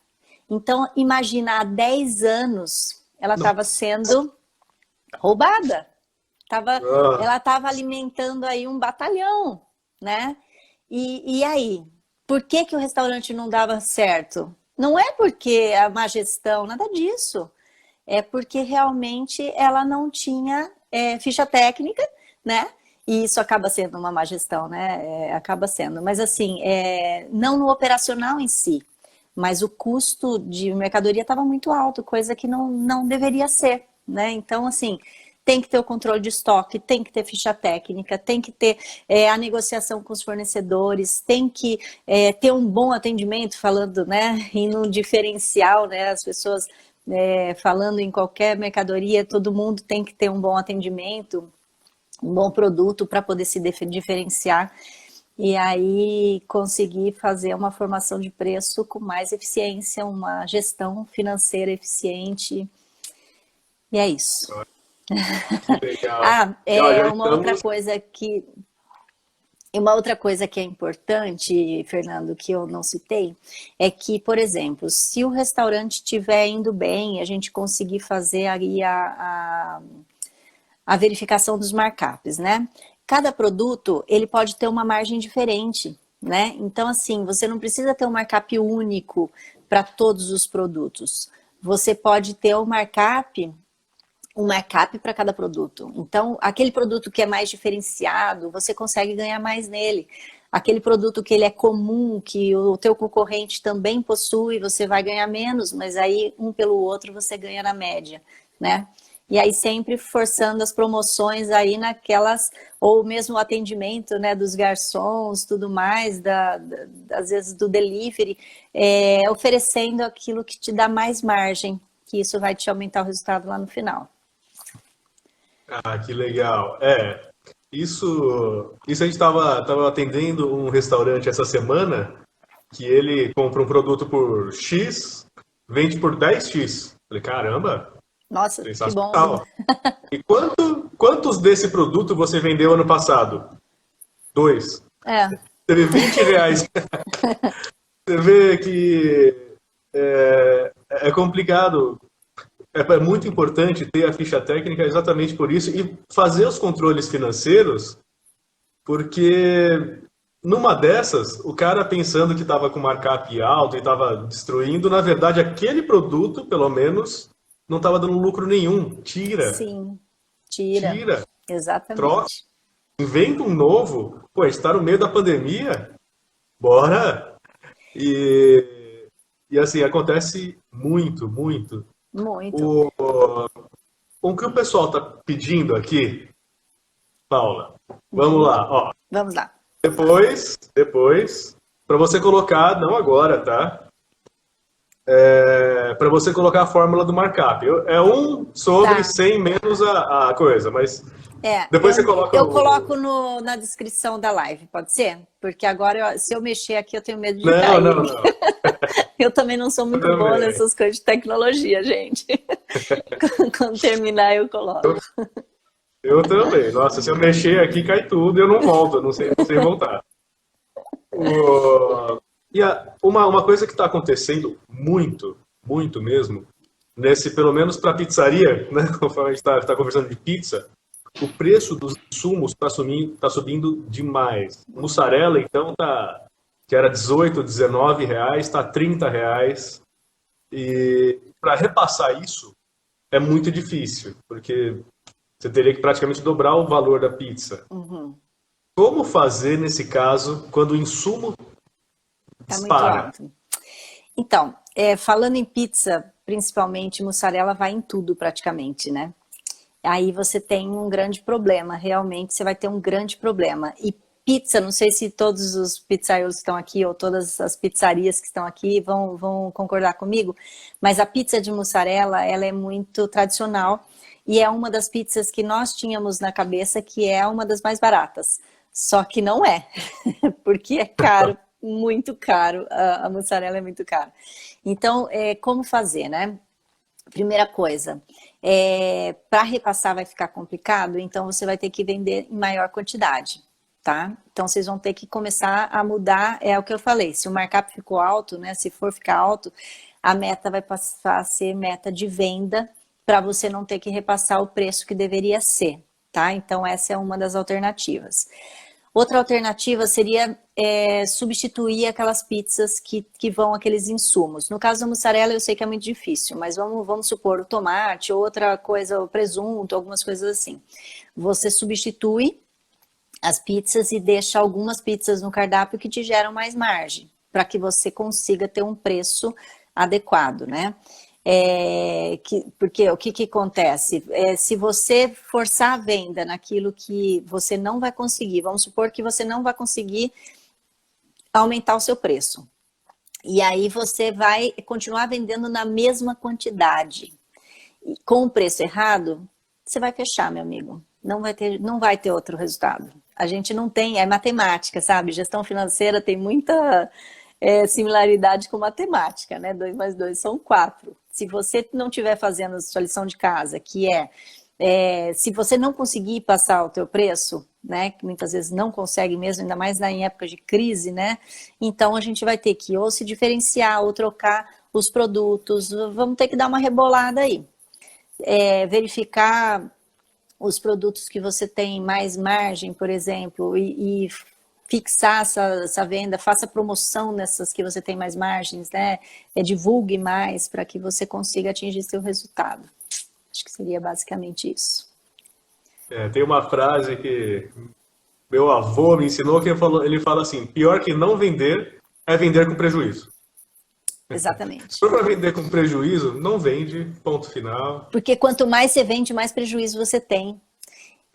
[SPEAKER 1] Então, imagina, há 10 anos ela estava sendo roubada. Ela estava alimentando aí um batalhão, né? E aí? Por que o restaurante não dava certo? Não é porque a má gestão, nada disso. É porque realmente ela não tinha ficha técnica, né? E isso acaba sendo uma má gestão, né? Acaba sendo. Mas assim, não no operacional em si, mas o custo de mercadoria estava muito alto, coisa que não deveria ser, né? Então, assim, tem que ter o controle de estoque, tem que ter ficha técnica, tem que ter a negociação com os fornecedores, tem que ter um bom atendimento, falando, né, em um diferencial, né? As pessoas falando em qualquer mercadoria, todo mundo tem que ter um bom atendimento, um bom produto para poder se diferenciar e aí conseguir fazer uma formação de preço com mais eficiência, uma gestão financeira eficiente. E é isso.
[SPEAKER 2] Que legal.
[SPEAKER 1] Uma outra coisa que E uma outra coisa que é importante, Fernando, que eu não citei, é que, por exemplo, se o restaurante estiver indo bem, a gente conseguir fazer aí a verificação dos markups, né? Cada produto, ele pode ter uma margem diferente, né? Então, assim, você não precisa ter um markup único para todos os produtos. Você pode ter um markup para cada produto. Então, aquele produto que é mais diferenciado, você consegue ganhar mais nele. Aquele produto que ele é comum, que o teu concorrente também possui, você vai ganhar menos, mas aí um pelo outro você ganha na média, né? E aí sempre forçando as promoções aí naquelas, ou mesmo o atendimento, né, dos garçons, tudo mais, às vezes do delivery, oferecendo aquilo que te dá mais margem, que isso vai te aumentar o resultado lá no final.
[SPEAKER 2] Ah, que legal. Isso a gente tava atendendo um restaurante essa semana que ele compra um produto por X, vende por 10x. Falei, caramba,
[SPEAKER 1] Nossa, que bom.
[SPEAKER 2] sensacional. E quantos desse produto você vendeu ano passado? 2.
[SPEAKER 1] É,
[SPEAKER 2] Teve R$ 20. Você vê que é complicado. É muito importante ter a ficha técnica exatamente por isso e fazer os controles financeiros, porque numa dessas, o cara pensando que estava com markup alto e estava destruindo, na verdade aquele produto, pelo menos, não estava dando lucro nenhum. Tira,
[SPEAKER 1] sim, tira,
[SPEAKER 2] tira, troca,
[SPEAKER 1] exatamente.
[SPEAKER 2] inventa um novo. Pô, a gente está no meio da pandemia, bora! E assim, acontece muito, muito.
[SPEAKER 1] Muito.
[SPEAKER 2] O, o que o pessoal está pedindo aqui, Paula, vamos lá, ó.
[SPEAKER 1] Vamos lá.
[SPEAKER 2] Depois, para você colocar, não agora, tá? Para você colocar a fórmula do markup. É 1 sobre
[SPEAKER 1] Tá.
[SPEAKER 2] 100 menos a coisa, mas
[SPEAKER 1] É,
[SPEAKER 2] depois você coloca
[SPEAKER 1] eu
[SPEAKER 2] o...
[SPEAKER 1] coloco na descrição da live, pode ser? Porque agora, se eu mexer aqui, eu tenho medo de
[SPEAKER 2] Não,
[SPEAKER 1] cair.
[SPEAKER 2] não, não.
[SPEAKER 1] Eu também não sou
[SPEAKER 2] Eu
[SPEAKER 1] muito boa
[SPEAKER 2] também.
[SPEAKER 1] nessas coisas de tecnologia, gente. Quando terminar, eu coloco.
[SPEAKER 2] Eu também. Nossa, se eu mexer aqui, cai tudo e eu não volto, eu não sei voltar. Uma coisa que está acontecendo muito, muito mesmo, pelo menos para pizzaria, né? Conforme a gente está conversando de pizza, o preço dos insumos tá subindo demais. Mussarela, então, que era 18, R$ 19, está R$ 30. E para repassar isso é muito difícil, porque você teria que praticamente dobrar o valor da pizza. Como fazer nesse caso quando o insumo
[SPEAKER 1] Tá muito
[SPEAKER 2] dispara?
[SPEAKER 1] alto. Então, falando em pizza, principalmente mussarela vai em tudo praticamente, né? Aí você tem um grande problema, realmente você vai ter um grande problema. E pizza, não sei se todos os pizzaiolo que estão aqui ou todas as pizzarias que estão aqui vão concordar comigo, mas a pizza de mussarela, ela é muito tradicional e é uma das pizzas que nós tínhamos na cabeça que é uma das mais baratas. Só que não é, porque é caro, muito caro, a mussarela é muito cara. Então, como fazer, né? Primeira coisa, para repassar vai ficar complicado, então você vai ter que vender em maior quantidade, tá? Então vocês vão ter que começar a mudar, é o que eu falei, se o markup ficou alto, né? Se for ficar alto, a meta vai passar a ser meta de venda para você não ter que repassar o preço que deveria ser, tá? Então essa é uma das alternativas. Outra alternativa seria substituir aquelas pizzas que vão aqueles insumos. No caso da mussarela eu sei que é muito difícil, mas vamos supor o tomate, outra coisa, o presunto, algumas coisas assim. Você substitui as pizzas e deixa algumas pizzas no cardápio que te geram mais margem, para que você consiga ter um preço adequado, né? Porque o que acontece? Se você forçar a venda naquilo que você não vai conseguir, vamos supor que você não vai conseguir aumentar o seu preço. E aí você vai continuar vendendo na mesma quantidade. E com o preço errado, você vai fechar, meu amigo. Não vai ter outro resultado. A gente não tem, é matemática, sabe? Gestão financeira tem muita similaridade com matemática, né? 2 mais 2 são 4. Se você não estiver fazendo a sua lição de casa, que se você não conseguir passar o teu preço, né, que muitas vezes não consegue mesmo, ainda mais em época de crise, né? Então a gente vai ter que ou se diferenciar ou trocar os produtos, vamos ter que dar uma rebolada aí. Verificar os produtos que você tem mais margem, por exemplo, e fixar essa venda, faça promoção nessas que você tem mais margens, né? Divulgue mais para que você consiga atingir seu resultado. Acho que seria basicamente isso.
[SPEAKER 2] Tem uma frase que meu avô me ensinou, que ele fala assim, pior que não vender é vender com prejuízo.
[SPEAKER 1] Exatamente.
[SPEAKER 2] Se for para vender com prejuízo, não vende, ponto final.
[SPEAKER 1] Porque quanto mais você vende, mais prejuízo você tem.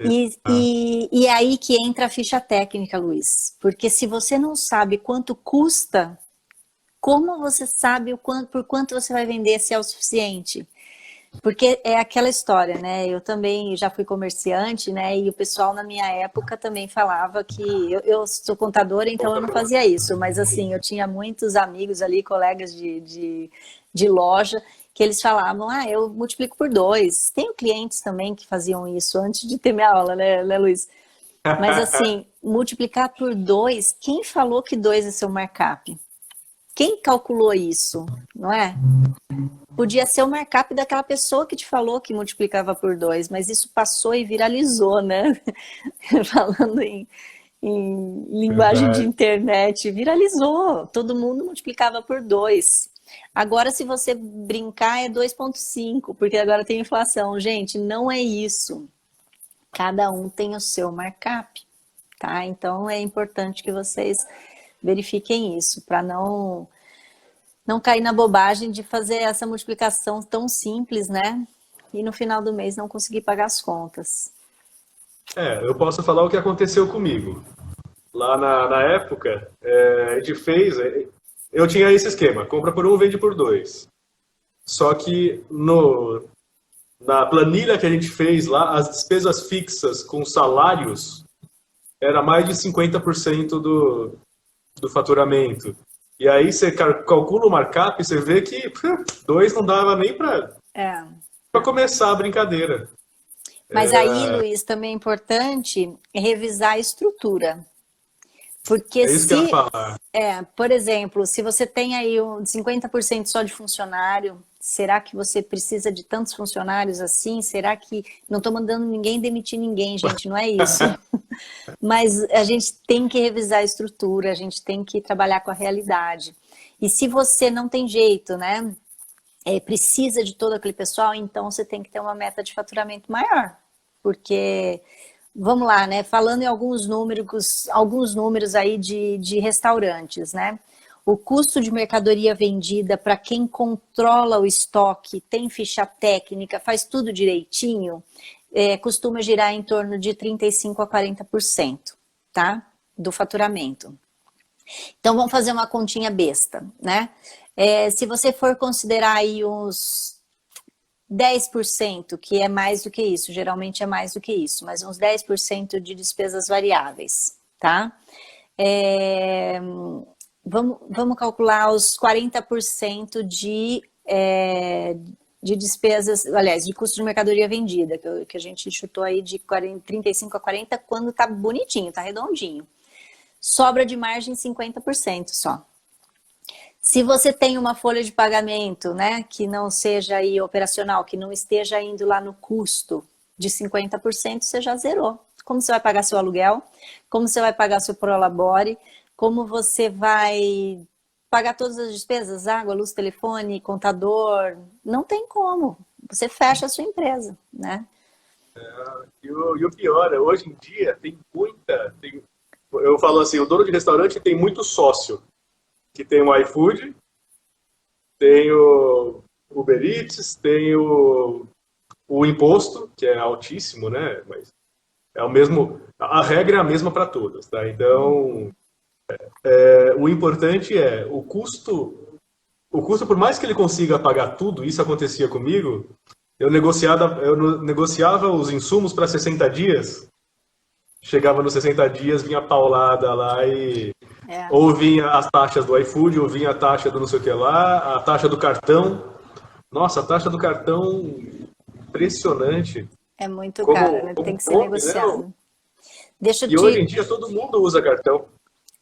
[SPEAKER 1] E é aí que entra a ficha técnica, Luiz. Porque se você não sabe quanto custa, como você sabe por quanto você vai vender se é o suficiente? Porque é aquela história, né? Eu também já fui comerciante, né? E o pessoal na minha época também falava que... Eu sou contadora, então eu não fazia isso. Mas assim, eu tinha muitos amigos ali, colegas de loja, que eles falavam, eu multiplico por 2. Tenho clientes também que faziam isso antes de ter minha aula, né Luiz? Mas assim, multiplicar por 2, quem falou que 2 é seu markup? Quem calculou isso, não é? Podia ser o markup daquela pessoa que te falou que multiplicava por 2, mas isso passou e viralizou, né? Falando em linguagem de internet, viralizou. Todo mundo multiplicava por 2. Agora, se você brincar, é 2,5, porque agora tem inflação. Gente, não é isso. Cada um tem o seu markup, tá? Então, é importante que vocês verifiquem isso, para não cair na bobagem de fazer essa multiplicação tão simples, né? E no final do mês não conseguir pagar as contas.
[SPEAKER 2] Eu posso falar o que aconteceu comigo. Lá na época, a gente fez... Eu tinha esse esquema, compra por 1, vende por 2. Só que na planilha que a gente fez lá, as despesas fixas com salários era mais de 50% do faturamento. E aí você calcula o markup e você vê que 2 não dava nem para começar a brincadeira.
[SPEAKER 1] Mas aí, Luiz, também é importante revisar a estrutura. Porque
[SPEAKER 2] isso que eu ia falar.
[SPEAKER 1] Por exemplo, se você tem aí 50% só de funcionário, será que você precisa de tantos funcionários assim? Será que... Não estou mandando ninguém demitir ninguém, gente, não é isso. Mas a gente tem que revisar a estrutura, a gente tem que trabalhar com a realidade. E se você não tem jeito, né? Precisa de todo aquele pessoal, então você tem que ter uma meta de faturamento maior. Porque... Vamos lá, né? Falando em alguns números aí de restaurantes, né? O custo de mercadoria vendida para quem controla o estoque, tem ficha técnica, faz tudo direitinho, costuma girar em torno de 35% a 40%, tá? Do faturamento. Então, vamos fazer uma continha besta, né? Se você for considerar aí uns 10%, que é mais do que isso, geralmente é mais do que isso, mas uns 10% de despesas variáveis, tá? Vamos calcular os 40% de despesas, aliás, de custo de mercadoria vendida, que a gente chutou aí de 35% a 40% quando tá bonitinho, tá redondinho. Sobra de margem 50% só. Se você tem uma folha de pagamento, né, que não seja aí operacional, que não esteja indo lá no custo de 50%, você já zerou. Como você vai pagar seu aluguel? Como você vai pagar seu prolabore? Como você vai pagar todas as despesas? Água, luz, telefone, contador? Não tem como. Você fecha a sua empresa, né?
[SPEAKER 2] E o pior, hoje em dia tem eu falo assim, o dono de restaurante tem muito sócio. Que tem o iFood, tem o Uber Eats, tem o imposto, que é altíssimo, né? Mas é o mesmo, a regra é a mesma para todas, tá? Então, o importante é o custo, por mais que ele consiga pagar tudo, isso acontecia comigo, eu negociava os insumos para 60 dias, chegava nos 60 dias, vinha paulada lá e... Ou vinha as taxas do iFood, ou vinha a taxa do não sei o que lá, a taxa do cartão. Nossa, a taxa do cartão, impressionante.
[SPEAKER 1] É muito caro, né? Tem que ser negociado. Deixa eu
[SPEAKER 2] E hoje em
[SPEAKER 1] te,
[SPEAKER 2] dia todo mundo usa cartão.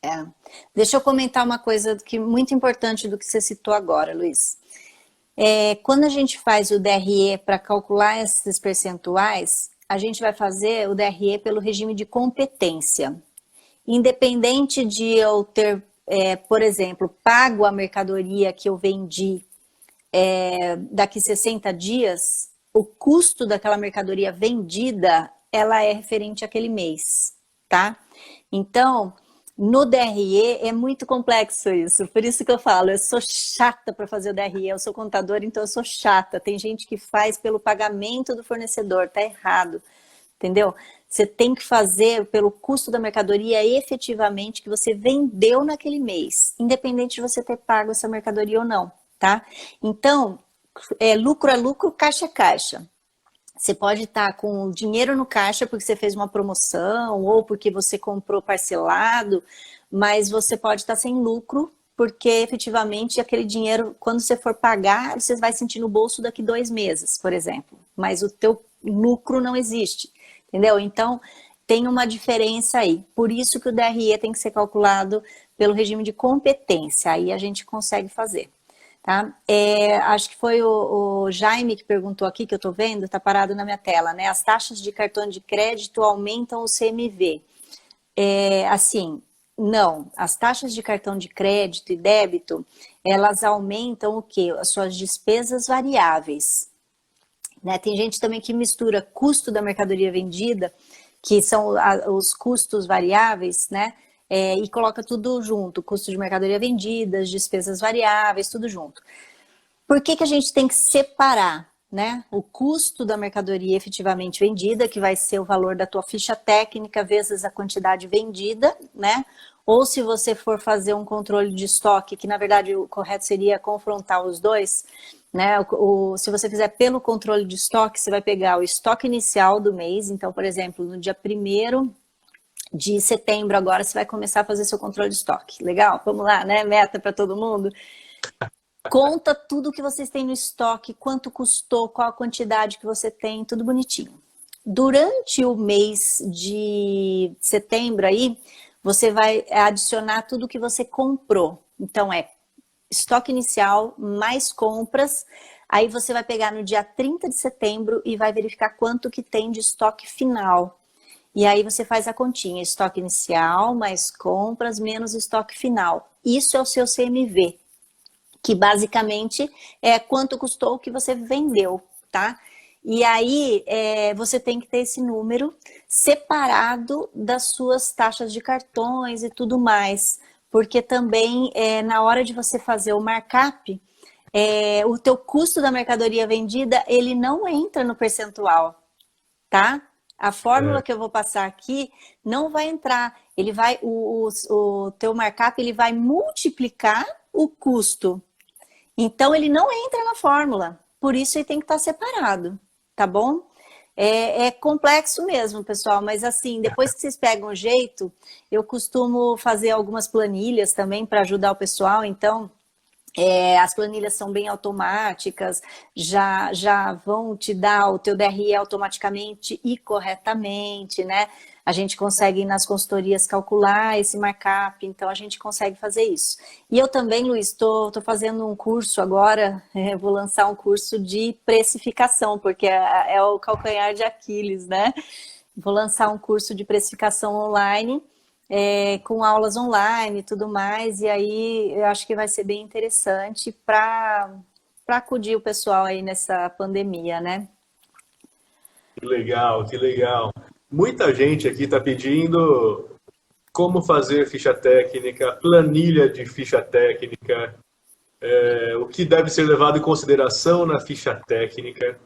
[SPEAKER 1] é, deixa eu comentar uma coisa que muito importante do que você citou agora, Luiz. Quando a gente faz o DRE para calcular esses percentuais, a gente vai fazer o DRE pelo regime de competência. Independente de eu ter, por exemplo, pago a mercadoria que eu vendi daqui 60 dias, o custo daquela mercadoria vendida, ela é referente àquele mês, tá? Então, no DRE é muito complexo isso, por isso que eu falo, eu sou chata para fazer o DRE, eu sou contadora, então eu sou chata. Tem gente que faz pelo pagamento do fornecedor, tá errado, entendeu? Você tem que fazer pelo custo da mercadoria efetivamente que você vendeu naquele mês, independente de você ter pago essa mercadoria ou não, tá? Então, é lucro, caixa é caixa. Você pode estar com dinheiro no caixa porque você fez uma promoção ou porque você comprou parcelado, mas você pode estar sem lucro porque efetivamente aquele dinheiro, quando você for pagar, você vai sentir no bolso daqui 2 meses, por exemplo. Mas o teu lucro não existe, entendeu? Então, tem uma diferença aí. Por isso que o DRE tem que ser calculado pelo regime de competência. Aí a gente consegue fazer. Tá? Acho que foi o Jaime que perguntou aqui, que eu estou vendo, está parado na minha tela, né? As taxas de cartão de crédito aumentam o CMV. Assim, não. As taxas de cartão de crédito e débito, elas aumentam o quê? As suas despesas variáveis. Né? Tem gente também que mistura custo da mercadoria vendida, que são os custos variáveis, né? E coloca tudo junto, custo de mercadoria vendida, despesas variáveis, tudo junto. Por que a gente tem que separar, né? O custo da mercadoria efetivamente vendida, que vai ser o valor da tua ficha técnica vezes a quantidade vendida, né? Ou se você for fazer um controle de estoque, que na verdade o correto seria confrontar os dois, né? Se você fizer pelo controle de estoque, você vai pegar o estoque inicial do mês. Então, por exemplo, no dia 1º de setembro agora você vai começar a fazer seu controle de estoque. Legal? Vamos lá, né? Meta para todo mundo. Conta tudo que vocês têm no estoque, quanto custou, qual a quantidade que você tem, tudo bonitinho. Durante o mês de setembro aí, você vai adicionar tudo que você comprou. Então, estoque inicial mais compras. Aí você vai pegar no dia 30 de setembro e vai verificar quanto que tem de estoque final. E aí você faz a continha, estoque inicial mais compras menos estoque final. Isso é o seu CMV, que basicamente é quanto custou o que você vendeu, tá? E aí você tem que ter esse número separado das suas taxas de cartões e tudo mais, porque também na hora de você fazer o markup, o teu custo da mercadoria vendida, ele não entra no percentual, tá? A fórmula que eu vou passar aqui não vai entrar. Ele vai, o teu markup, ele vai multiplicar o custo. Então, ele não entra na fórmula. Por isso, ele tem que estar separado, tá bom? É complexo mesmo, pessoal. Mas, assim, depois que vocês pegam o jeito, eu costumo fazer algumas planilhas também para ajudar o pessoal. Então, as planilhas são bem automáticas, já vão te dar o teu DRE automaticamente e corretamente, né? A gente consegue nas consultorias calcular esse markup, então a gente consegue fazer isso. E eu também, Luiz, estou fazendo um curso agora, vou lançar um curso de precificação, porque é o calcanhar de Aquiles, né? Vou lançar um curso de precificação online, com aulas online e tudo mais, e aí eu acho que vai ser bem interessante para acudir o pessoal aí nessa pandemia, né?
[SPEAKER 2] Que legal, que legal. Muita gente aqui está pedindo como fazer ficha técnica, planilha de ficha técnica, o que deve ser levado em consideração na ficha técnica.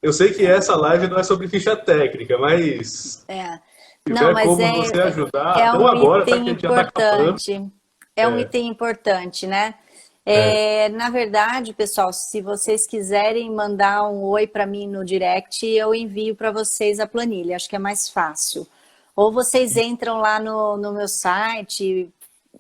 [SPEAKER 2] Eu sei que essa live não é sobre ficha técnica, mas
[SPEAKER 1] É.
[SPEAKER 2] se
[SPEAKER 1] Não,
[SPEAKER 2] tiver
[SPEAKER 1] mas
[SPEAKER 2] como você ajudar,
[SPEAKER 1] é
[SPEAKER 2] não
[SPEAKER 1] um
[SPEAKER 2] agora, tá?
[SPEAKER 1] item
[SPEAKER 2] Que a gente já está acabando.
[SPEAKER 1] importante. É um item importante, né?
[SPEAKER 2] É,
[SPEAKER 1] Na verdade, pessoal, se vocês quiserem mandar um oi para mim no direct, eu envio para vocês a planilha. Acho que é mais fácil. Ou vocês entram lá no meu site.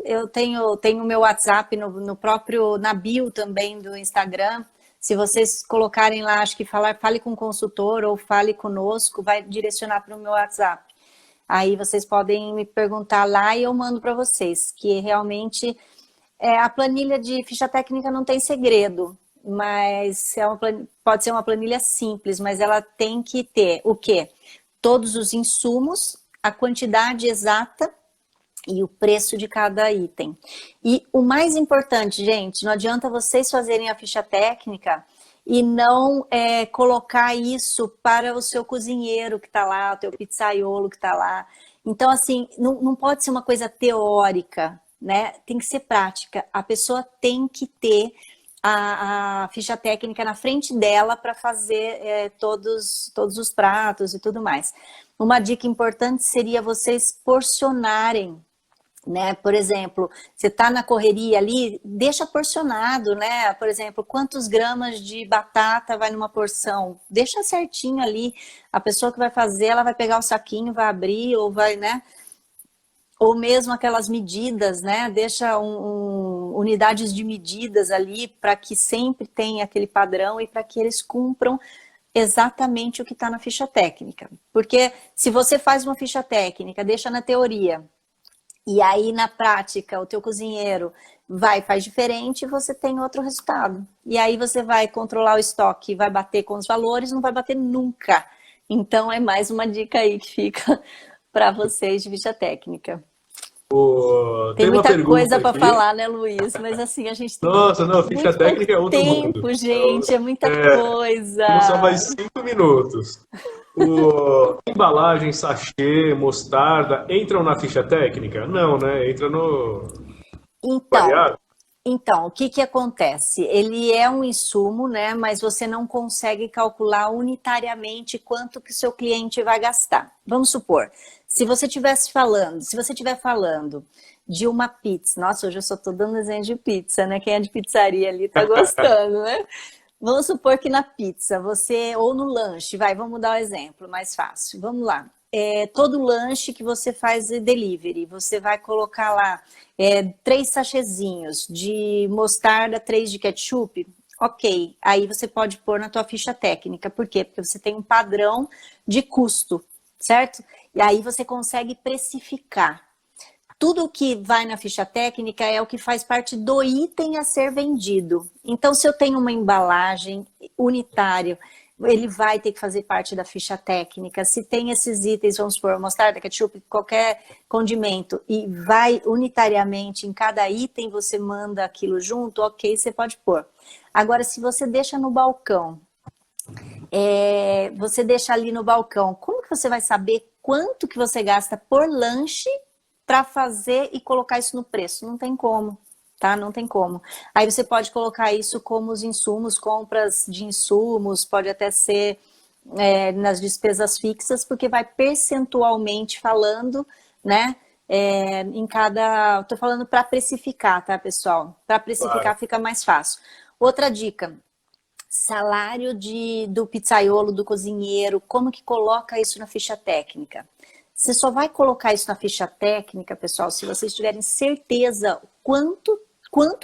[SPEAKER 1] Eu tenho o meu WhatsApp no próprio, na bio também do Instagram. Se vocês colocarem lá, acho que fale com o consultor ou fale conosco, vai direcionar para o meu WhatsApp. Aí vocês podem me perguntar lá e eu mando para vocês, que realmente a planilha de ficha técnica não tem segredo, mas pode ser uma planilha simples, mas ela tem que ter o quê? Todos os insumos, a quantidade exata e o preço de cada item. E o mais importante, gente, não adianta vocês fazerem a ficha técnica e não colocar isso para o seu cozinheiro que está lá, o teu pizzaiolo que está lá. Então, assim, não pode ser uma coisa teórica, né? Tem que ser prática. A pessoa tem que ter a ficha técnica na frente dela para fazer todos os pratos e tudo mais. Uma dica importante seria vocês porcionarem, né? Por exemplo, você está na correria ali, deixa porcionado, né? Por exemplo, quantos gramas de batata vai numa porção? Deixa certinho ali. A pessoa que vai fazer, ela vai pegar o saquinho, vai abrir ou vai, né? Ou mesmo aquelas medidas, né? Deixa unidades de medidas ali para que sempre tenha aquele padrão e para que eles cumpram exatamente o que está na ficha técnica. Porque se você faz uma ficha técnica, deixa na teoria, e aí, na prática, o teu cozinheiro faz diferente e você tem outro resultado. E aí você vai controlar o estoque, vai bater com os valores, não vai bater nunca. Então, é mais uma dica aí que fica para vocês de ficha técnica. Tem muita coisa para falar, né, Luiz? Mas assim, a gente tem
[SPEAKER 2] Nossa, não, ficha técnica é outro
[SPEAKER 1] tempo,
[SPEAKER 2] mundo.
[SPEAKER 1] gente, é muita coisa.
[SPEAKER 2] Temos só mais 5 minutos. Embalagem, sachê, mostarda, entram na ficha técnica? Não, né? Entra no variável.
[SPEAKER 1] Então, o que acontece? Ele é um insumo, né? Mas você não consegue calcular unitariamente quanto que o seu cliente vai gastar. Vamos supor, se você estiver falando de uma pizza, nossa, hoje eu só estou dando exemplo de pizza, né? Quem é de pizzaria ali tá gostando, né? Vamos supor que na pizza, ou no lanche, vamos dar um exemplo mais fácil. Vamos lá. Todo lanche que você faz delivery, você vai colocar lá 3 sachezinhos de mostarda, 3 de ketchup, ok. Aí você pode pôr na tua ficha técnica. Por quê? Porque você tem um padrão de custo, certo? E aí você consegue precificar. Tudo que vai na ficha técnica é o que faz parte do item a ser vendido. Então, se eu tenho uma embalagem unitária, ele vai ter que fazer parte da ficha técnica. Se tem esses itens, vamos supor, mostarda, ketchup, qualquer condimento, e vai unitariamente em cada item, você manda aquilo junto, ok, você pode pôr. Agora, se você deixa no balcão, você deixa ali no balcão, como que você vai saber quanto que você gasta por lanche para fazer e colocar isso no preço? Não tem como, tá? Não tem como. Aí você pode colocar isso como os insumos, compras de insumos, pode até ser nas despesas fixas, porque vai percentualmente falando, né? Em cada... Tô falando para precificar, tá, pessoal? Para precificar fica mais fácil. Outra dica, salário do pizzaiolo, do cozinheiro, como que coloca isso na ficha técnica? Você só vai colocar isso na ficha técnica, pessoal, se vocês tiverem certeza quanto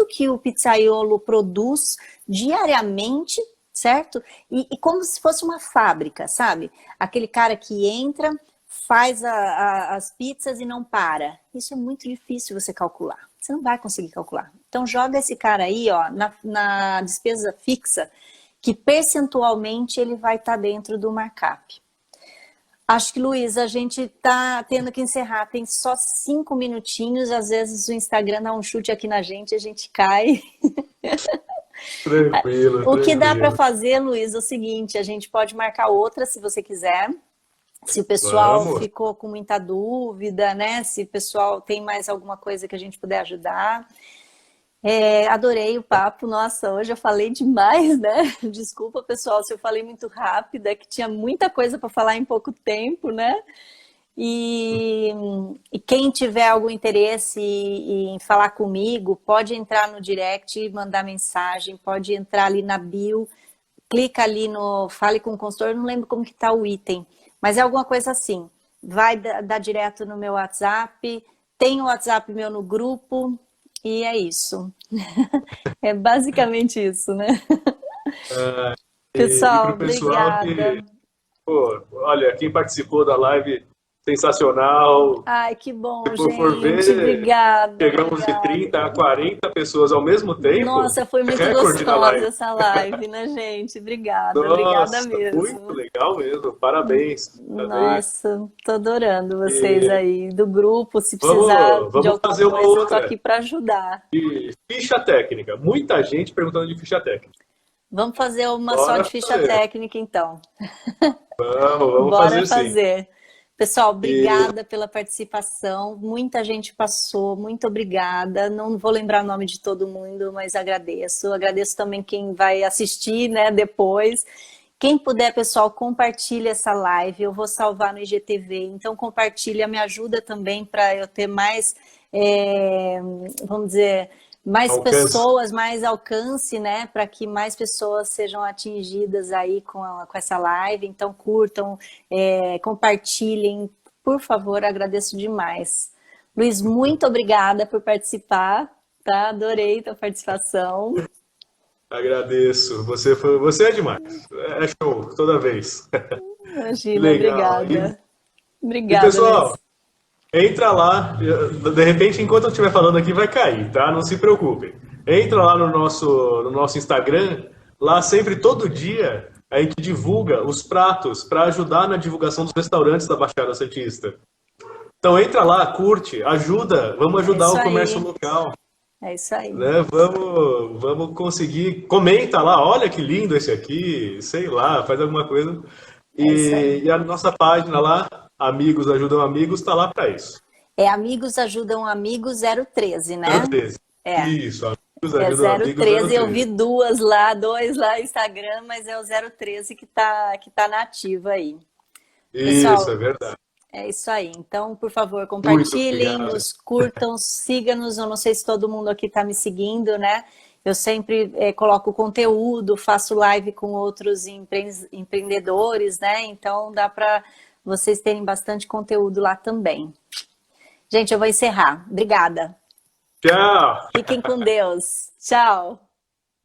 [SPEAKER 1] que o pizzaiolo produz diariamente, certo? E como se fosse uma fábrica, sabe? Aquele cara que entra, faz as pizzas e não para. Isso é muito difícil você calcular. Você não vai conseguir calcular. Então joga esse cara aí, ó, na despesa fixa, que percentualmente ele vai estar dentro do markup. Acho que, Luiz, a gente tá tendo que encerrar. Tem só 5 minutinhos. Às vezes o Instagram dá um chute aqui na gente, a gente cai.
[SPEAKER 2] Tranquilo.
[SPEAKER 1] O que dá para fazer, Luiz, é o seguinte: a gente pode marcar outra se você quiser. Se o pessoal ficou com muita dúvida, né? Se o pessoal tem mais alguma coisa que a gente puder ajudar. Adorei o papo. Nossa, hoje eu falei demais, né? Desculpa, pessoal, se eu falei muito rápido, é que tinha muita coisa para falar em pouco tempo, né? E quem tiver algum interesse em falar comigo, pode entrar no direct e mandar mensagem, pode entrar ali na bio, clica ali no Fale com o Consultor, eu não lembro como que tá o item, mas é alguma coisa assim. Vai dar direto no meu WhatsApp, tem o WhatsApp meu no grupo, e é isso. É basicamente isso, né? Pessoal, obrigada.
[SPEAKER 2] Olha, quem participou da live sensacional.
[SPEAKER 1] Ai, que bom,
[SPEAKER 2] Se for
[SPEAKER 1] gente.
[SPEAKER 2] ver,
[SPEAKER 1] Obrigada,
[SPEAKER 2] chegamos de
[SPEAKER 1] obrigada.
[SPEAKER 2] 30 a 40 pessoas ao mesmo tempo.
[SPEAKER 1] Nossa, foi muito
[SPEAKER 2] Recorde na
[SPEAKER 1] gostosa
[SPEAKER 2] live.
[SPEAKER 1] essa live, né, gente? Obrigada, obrigada
[SPEAKER 2] Nossa, muito
[SPEAKER 1] mesmo.
[SPEAKER 2] legal mesmo. Parabéns. Parabéns.
[SPEAKER 1] Nossa, tô adorando vocês
[SPEAKER 2] E
[SPEAKER 1] aí do grupo. Se precisar
[SPEAKER 2] vamos,
[SPEAKER 1] de
[SPEAKER 2] vamos
[SPEAKER 1] alguma
[SPEAKER 2] fazer uma
[SPEAKER 1] coisa, eu tô
[SPEAKER 2] outra
[SPEAKER 1] aqui para ajudar.
[SPEAKER 2] de ficha técnica. Muita gente perguntando de ficha técnica.
[SPEAKER 1] Vamos fazer uma só
[SPEAKER 2] Bora
[SPEAKER 1] de ficha
[SPEAKER 2] fazer.
[SPEAKER 1] técnica, então.
[SPEAKER 2] Vamos
[SPEAKER 1] Bora
[SPEAKER 2] fazer sim.
[SPEAKER 1] fazer. Pessoal,
[SPEAKER 2] E
[SPEAKER 1] obrigada pela participação. Muita gente passou, muito obrigada. Não vou lembrar o nome de todo mundo, mas agradeço. Agradeço também quem vai assistir, né, depois. Quem puder, pessoal, compartilha essa live. Eu vou salvar no IGTV, então compartilha, me ajuda também para eu ter mais, vamos dizer, mais
[SPEAKER 2] alcance.
[SPEAKER 1] pessoas, mais alcance, né? Para que mais pessoas sejam atingidas aí com essa live. Então, curtam, compartilhem. Por favor, agradeço demais. Luiz, muito obrigada por participar, tá? Adorei tua participação.
[SPEAKER 2] Agradeço. Você é demais. É show toda vez. Que
[SPEAKER 1] Imagina,
[SPEAKER 2] legal.
[SPEAKER 1] obrigada.
[SPEAKER 2] E
[SPEAKER 1] Obrigada,
[SPEAKER 2] pessoal,
[SPEAKER 1] Luiz.
[SPEAKER 2] entra lá. De repente, enquanto eu estiver falando aqui, vai cair, tá? Não se preocupem. Entra lá no nosso Instagram. Lá sempre, todo dia, a gente divulga os pratos para ajudar na divulgação dos restaurantes da Baixada Santista. Então entra lá, curte, ajuda, vamos
[SPEAKER 1] É
[SPEAKER 2] ajudar
[SPEAKER 1] isso
[SPEAKER 2] o comércio
[SPEAKER 1] aí.
[SPEAKER 2] local,
[SPEAKER 1] É isso aí.
[SPEAKER 2] né? Vamos conseguir. Comenta lá, olha que lindo esse aqui, sei lá, faz alguma coisa.
[SPEAKER 1] É isso aí.
[SPEAKER 2] E a nossa página lá, Amigos Ajudam Amigos, está lá para isso.
[SPEAKER 1] É Amigos Ajudam Amigos 013, né?
[SPEAKER 2] 013.
[SPEAKER 1] É.
[SPEAKER 2] Isso, Amigos
[SPEAKER 1] É
[SPEAKER 2] Ajudam Amigos
[SPEAKER 1] 013, eu vi
[SPEAKER 2] 013.
[SPEAKER 1] dois lá no Instagram, mas é o 013 que tá na ativa aí.
[SPEAKER 2] Isso, é
[SPEAKER 1] Pessoal,
[SPEAKER 2] verdade.
[SPEAKER 1] é isso aí. Então, por favor,
[SPEAKER 2] Muito
[SPEAKER 1] compartilhem,
[SPEAKER 2] obrigado.
[SPEAKER 1] nos curtam, siga-nos. Eu não sei se todo mundo aqui está me seguindo, né? Eu sempre coloco conteúdo, faço live com outros empreendedores, né? Então, dá para vocês terem bastante conteúdo lá também. Gente, eu vou encerrar. Obrigada.
[SPEAKER 2] Tchau!
[SPEAKER 1] Fiquem com Deus. Tchau.